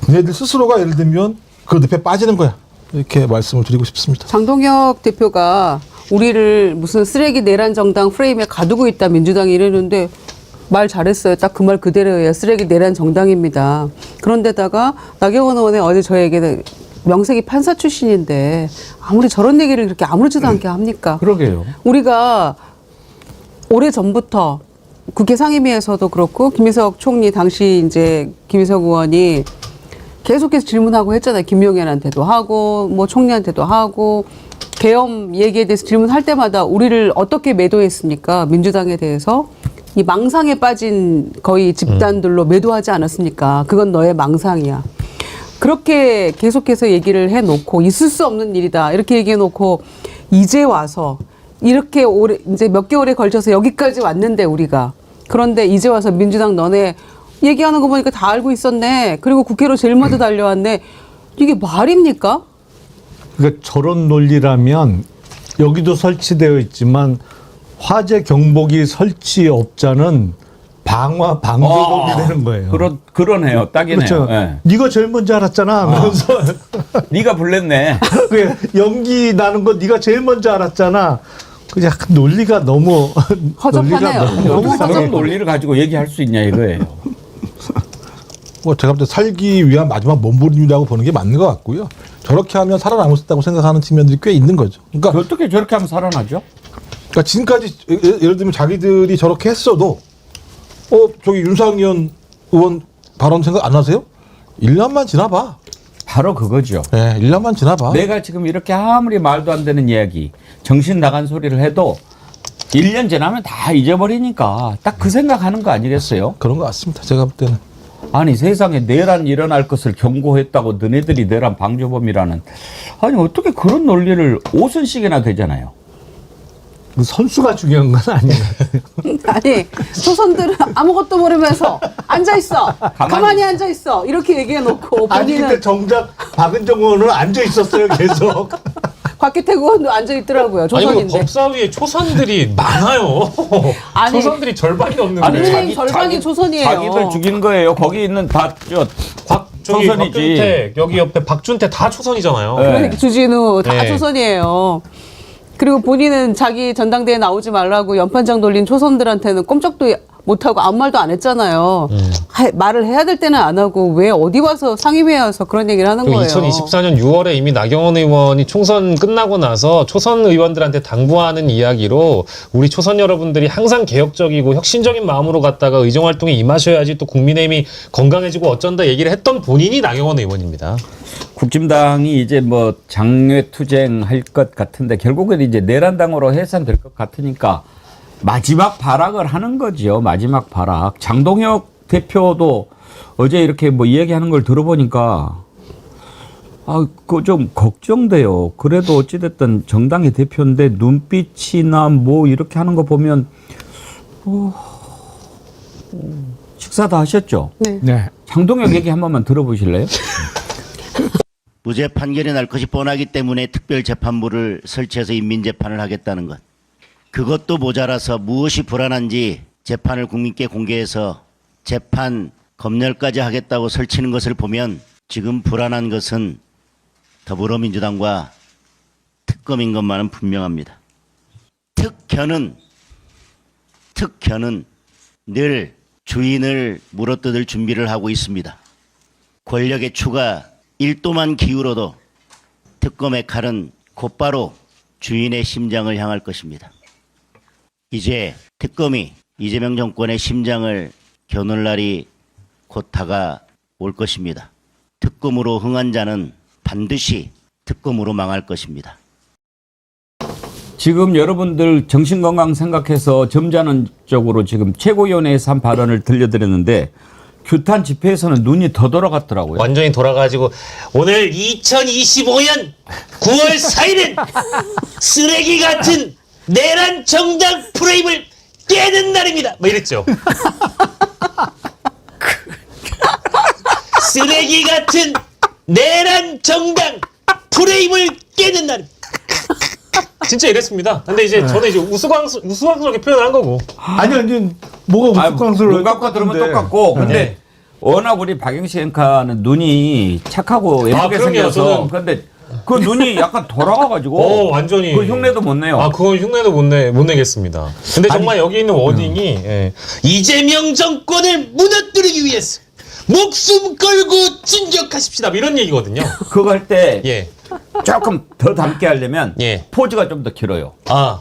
너네들 스스로가 예를 들면 그 늪에 빠지는 거야. 이렇게 말씀을 드리고 싶습니다. 장동혁 대표가 우리를 무슨 쓰레기 내란 정당 프레임에 가두고 있다 민주당이 이랬는데 말 잘했어요. 딱 그 말 그대로예요. 쓰레기 내란 정당입니다. 그런데다가 나경원 의원이 어제 저에게 명색이 판사 출신인데 아무리 저런 얘기를 그렇게 아무렇지도 않게 합니까? 그러게요. 우리가 오래 전부터 국회 상임위에서도 그렇고 김희석 총리 당시 이제 김희석 의원이 계속해서 질문하고 했잖아요. 김용현한테도 하고 뭐 총리한테도 하고 계엄 얘기에 대해서 질문할 때마다 우리를 어떻게 매도했습니까? 민주당에 대해서 이 망상에 빠진 거의 집단들로 매도하지 않았습니까? 그건 너의 망상이야. 그렇게 계속해서 얘기를 해놓고 있을 수 없는 일이다 이렇게 얘기해놓고 이제 와서 이렇게 오래 이제 몇 개월에 걸쳐서 여기까지 왔는데 우리가 그런데 이제 와서 민주당 너네 얘기하는 거 보니까 다 알고 있었네. 그리고 국회로 제일 먼저 달려왔네. 이게 말입니까? 그러니까 저런 논리라면 여기도 설치되어 있지만 화재 경보기 설치업자는 방조범이 되는 거예요. 그러네요. 딱이네요. 그렇죠. 예. 네가 제일 먼저 알았잖아. 하면서 네가 불냈네. 그 연기 나는 거 네가 제일 먼저 알았잖아. 그 약간 논리가 너무 허접하네요. 너무 어떻게 그런 논리를 가지고 얘기할 수 있냐 이거예요. 뭐 제가 볼 때 살기 위한 마지막 몸부림이라고 보는 게 맞는 것 같고요. 저렇게 하면 살아남을 수 있다고 생각하는 측면들이 꽤 있는 거죠. 그러니까, 어떻게 저렇게 하면 살아나죠? 그러니까 지금까지 예를 들면 자기들이 저렇게 했어도 저기 윤상현 의원 발언 생각 안 하세요? 1년만 지나봐. 바로 그거죠. 네, 1년만 지나봐. 내가 지금 이렇게 아무리 말도 안 되는 이야기, 정신 나간 소리를 해도 1년 지나면 다 잊어버리니까 딱 그 생각하는 거 아니겠어요? 그런 것 같습니다. 제가 볼 때는. 아니 세상에 내란 일어날 것을 경고했다고 너네들이 내란 방조범이라는 아니 어떻게 그런 논리를 5선씩이나 되잖아요. 선수가 중요한 건 아니에요. 아니 초선들은 아무것도 모르면서 앉아있어. 가만히 앉아있어. 이렇게 얘기해놓고 아니 근데 본인은 정작 박은정 의원은 앉아 있었어요 계속. 곽기택 의원도 앉아있더라고요. 아니 그 조선인데. 법사위에 초선들이 많아요. 아니, 초선들이 절반이 넘는데. 아니, 절반이 조선이에요. 자기들 죽인 거예요. 거기 있는 저기 초선이지. 박준태 여기 옆에 박준태 다 초선이잖아요. 네. 그러니까 주진우 다 네. 조선이에요. 그리고 본인은 자기 전당대회 나오지 말라고 연판장 돌린 초선들한테는 꼼짝도 못하고 아무 말도 안 했잖아요. 말을 해야 될 때는 안 하고 왜 어디 와서 상임위에 와서 그런 얘기를 하는 거예요. 2024년 6월에 이미 나경원 의원이 총선 끝나고 나서 초선 의원들한테 당부하는 이야기로 우리 초선 여러분들이 항상 개혁적이고 혁신적인 마음으로 갔다가 의정활동에 임하셔야지 또 국민의힘이 건강해지고 어쩐다 얘기를 했던 본인이 나경원 의원입니다. 국진당이 이제 뭐 장외 투쟁할 것 같은데 결국은 이제 내란당으로 해산될 것 같으니까 마지막 발악을 하는 거죠. 마지막 발악. 장동혁 대표도 어제 이렇게 뭐 이야기하는 걸 들어보니까 그거 좀 걱정돼요. 그래도 어찌됐든 정당의 대표인데 눈빛이나 뭐 이렇게 하는 거 보면 식사 다 하셨죠? 네. 네. 장동혁 얘기 한 번만 들어보실래요? 무죄 판결이 날 것이 뻔하기 때문에 특별재판부를 설치해서 인민재판을 하겠다는 것. 그것도 모자라서 무엇이 불안한지 재판을 국민께 공개해서 재판 검열까지 하겠다고 설치는 것을 보면 지금 불안한 것은 더불어민주당과 특검인 것만은 분명합니다. 특현은 늘 주인을 물어뜯을 준비를 하고 있습니다. 권력의 추가 1도만 기울어도 특검의 칼은 곧바로 주인의 심장을 향할 것입니다. 이제 특검이 이재명 정권의 심장을 겨눌 날이 곧 다가올 것입니다. 특검으로 흥한 자는 반드시 특검으로 망할 것입니다. 지금 여러분들 정신건강 생각해서 점잖은 쪽으로 지금 최고위원회에서 한 발언을 들려드렸는데 규탄 집회에서는 눈이 더 돌아갔더라고요. 완전히 돌아가지고 오늘 2025년 9월 4일은 쓰레기 같은 내란 정당 프레임을 깨는 날입니다. 뭐 이랬죠. 쓰레기 같은 내란 정당 프레임을 깨는 날입니다. 진짜 이랬습니다. 근데 이제 저는 이제 우스꽝스럽게 표현을 한 거고. 아니 뭐가 우스꽝스러워? 눈 감고 들으면 똑같고 근데 네. 워낙 우리 박영식 앵커는 눈이 착하고 예쁘게 그럼요. 생겨서 저는 근데 그 눈이 약간 돌아가가지고. 완전히. 그 흉내도 못 내요. 아, 그건 흉내도 못 내겠습니다. 근데 정말 여기 있는 워딩이, 예. 이재명 정권을 무너뜨리기 위해서 목숨 걸고 진격하십시다. 이런 얘기거든요. 그거 할 때 예. 조금 더 담게 하려면 예. 포즈가 좀 더 길어요. 아,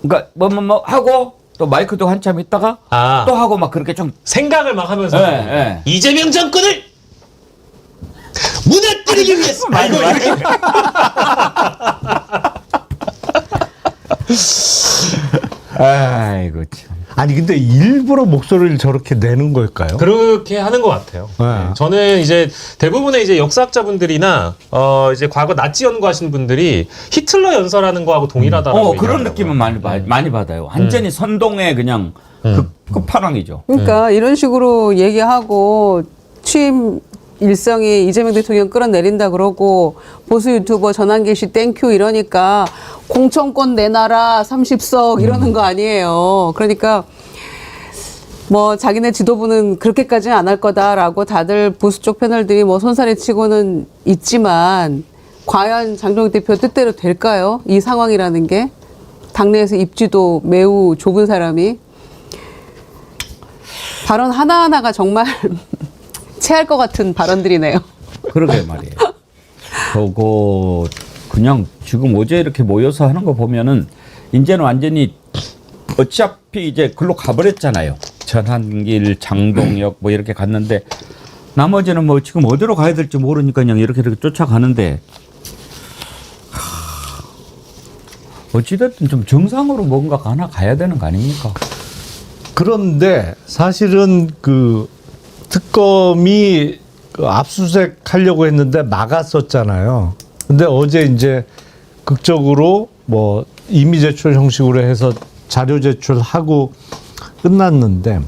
그러니까 뭐 하고 또 마이크도 한참 있다가 아. 또 하고 막 그렇게 좀. 생각을 막 하면서. 예. 이재명 정권을 무너뜨리기 위해서. 많이 아이고 참. 아니 근데 일부러 목소리를 저렇게 내는 걸까요? 그렇게 하는 것 같아요. 네. 네. 저는 이제 대부분의 이제 역사학자분들이나 이제 과거 나치 연구하신 분들이 히틀러 연설하는 거하고 동일하다라고. 그런 얘기하더라고요. 느낌은 많이 받아요. 완전히 선동의 그냥 끝판왕이죠. 그러니까 이런 식으로 얘기하고 취임 일성이 이재명 대통령 끌어내린다 그러고 보수 유튜버 전환길 씨 땡큐 이러니까 공천권 내놔라 30석 이러는 거 아니에요. 그러니까 뭐 자기네 지도부는 그렇게까지는 안 할 거다라고 다들 보수 쪽 패널들이 뭐 손살에 치고는 있지만 과연 장동혁 대표 뜻대로 될까요? 이 상황이라는 게 당내에서 입지도 매우 좁은 사람이 발언 하나하나가 정말 체할 것 같은 발언들이네요. 그러게 말이에요. 저거 그냥 지금 어제 이렇게 모여서 하는 거 보면은 이제는 완전히 어차피 이제 글로 가버렸잖아요. 전한길, 장동혁 뭐 이렇게 갔는데 나머지는 뭐 지금 어디로 가야 될지 모르니까 그냥 이렇게 쫓아가는데 어찌됐든 좀 정상으로 뭔가 하나 가야 되는 거 아닙니까? 그런데 사실은 그 특검이 그 압수수색 하려고 했는데 막았었잖아요. 근데 어제 이제 극적으로 뭐 임의 제출 형식으로 해서 자료 제출하고 끝났는데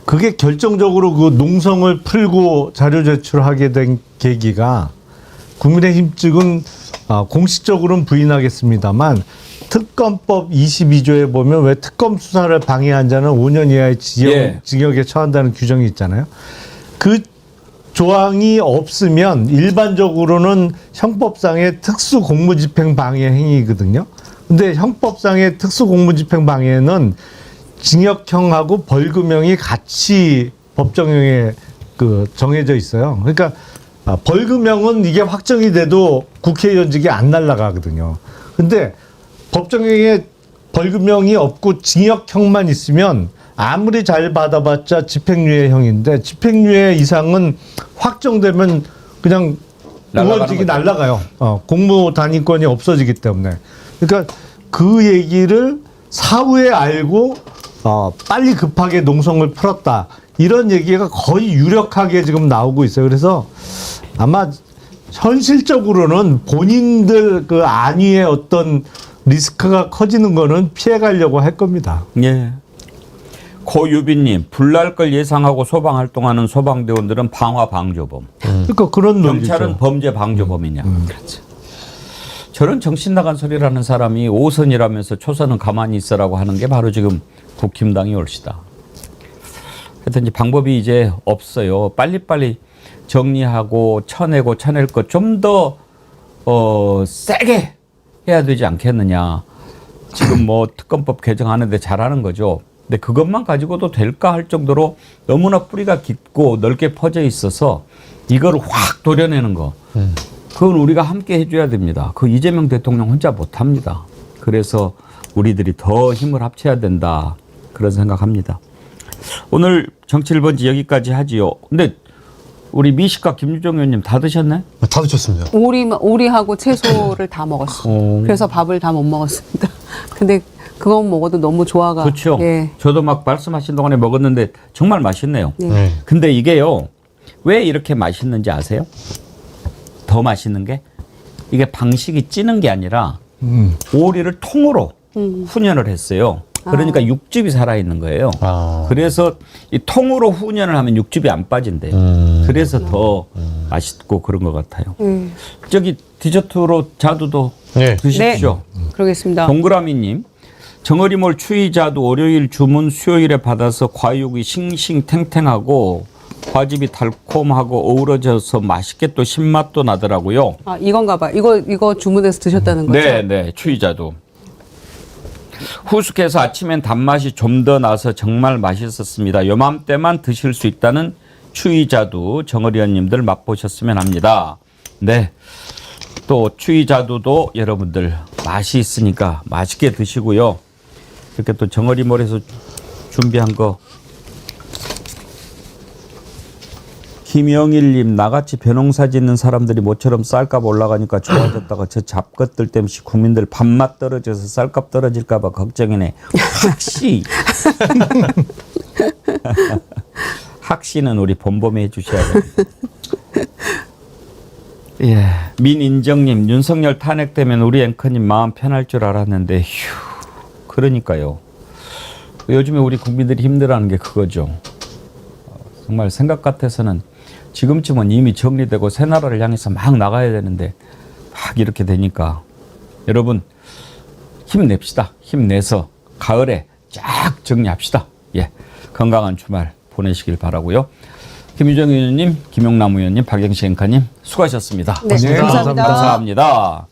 그게 결정적으로 그 농성을 풀고 자료 제출하게 된 계기가 국민의힘 측은 공식적으로는 부인하겠습니다만 특검법 22조에 보면 왜 특검 수사를 방해한 자는 5년 이하의 징역에 처한다는 규정이 있잖아요. 그 조항이 없으면 일반적으로는 형법상의 특수 공무집행 방해 행위거든요. 근데 형법상의 특수 공무집행 방해는 징역형하고 벌금형이 같이 법정형에 그 정해져 있어요. 그러니까 벌금형은 이게 확정이 돼도 국회의원직이 안 날아가거든요. 근데 법정형에 벌금형이 없고 징역형만 있으면 아무리 잘 받아봤자 집행유예형인데 집행유예 이상은 확정되면 그냥 의원직이 날아가요. 공무 단위권이 없어지기 때문에. 그러니까 그 얘기를 사후에 알고 빨리 급하게 농성을 풀었다. 이런 얘기가 거의 유력하게 지금 나오고 있어요. 그래서 아마 현실적으로는 본인들 그 안위의 어떤 리스크가 커지는 거는 피해가려고 할 겁니다. 예. 고유빈님, 불날 걸 예상하고 소방 활동하는 소방대원들은 방화 방조범. 그러니까 그런 경찰은 논리죠. 범죄 방조범이냐. 그렇죠. 저런 정신 나간 소리라는 사람이 5선이라면서 초선은 가만히 있으라고 하는 게 바로 지금 국힘당이 옳시다. 하여튼 이제 방법이 이제 없어요. 빨리빨리 정리하고 쳐낼 것 좀 더 세게 해야 되지 않겠느냐. 지금 뭐 특검법 개정하는데 잘하는 거죠. 근데 그것만 가지고도 될까 할 정도로 너무나 뿌리가 깊고 넓게 퍼져 있어서 이걸 확 도려내는 거. 그건 우리가 함께 해줘야 됩니다. 그 이재명 대통령 혼자 못합니다. 그래서 우리들이 더 힘을 합쳐야 된다. 그런 생각합니다. 오늘 정치 1번지 여기까지 하지요. 근데 우리 미식가 김유정 의원님 다 드셨나요? 다 드셨습니다. 오리하고 채소를 다 먹었어요. 그래서 밥을 다 못 먹었습니다. 근데 그건 먹어도 너무 좋아가. 그렇죠. 예. 저도 막 말씀하신 동안에 먹었는데 정말 맛있네요. 네. 근데 이게요. 왜 이렇게 맛있는지 아세요? 더 맛있는 게 이게 방식이 찌는 게 아니라 오리를 통으로 훈연을 했어요. 그러니까 육즙이 살아있는 거예요. 그래서 이 통으로 훈연을 하면 육즙이 안 빠진대요. 그래서 더 맛있고 그런 것 같아요. 저기 디저트로 자두도 드십시오. 그러겠습니다. 동그라미님. 정어리몰 추위자두 월요일 주문 수요일에 받아서 과육이 싱싱탱탱하고 과즙이 달콤하고 어우러져서 맛있게 또 신맛도 나더라고요. 아, 이건가 봐. 이거 주문해서 드셨다는 거죠? 네, 네. 추위자두. 후숙해서 아침엔 단맛이 좀 더 나서 정말 맛있었습니다. 요맘때만 드실 수 있다는 추위자두 정어리원님들 맛보셨으면 합니다. 네. 또 추위자두도 여러분들 맛이 있으니까 맛있게 드시고요. 이렇게 또 정어리몰에서 준비한 거. 김영일님, 나같이 벼농사 짓는 사람들이 모처럼 쌀값 올라가니까 좋아졌다가 저 잡것들 때문에 국민들 밥맛 떨어져서 쌀값 떨어질까봐 걱정이네. 학시. 학시는 우리 본범이 해주셔야 됩니다. 예. 민인정님, 윤석열 탄핵되면 우리 앵커님 마음 편할 줄 알았는데 휴. 그러니까요. 요즘에 우리 국민들이 힘들어하는 게 그거죠. 정말 생각 같아서는 지금쯤은 이미 정리되고 새 나라를 향해서 막 나가야 되는데 막 이렇게 되니까 여러분 힘냅시다. 힘내서 가을에 쫙 정리합시다. 예, 건강한 주말 보내시길 바라고요. 김유정 의원님, 김용남 의원님, 박영식 앵커님 수고하셨습니다. 네, 감사합니다. 감사합니다.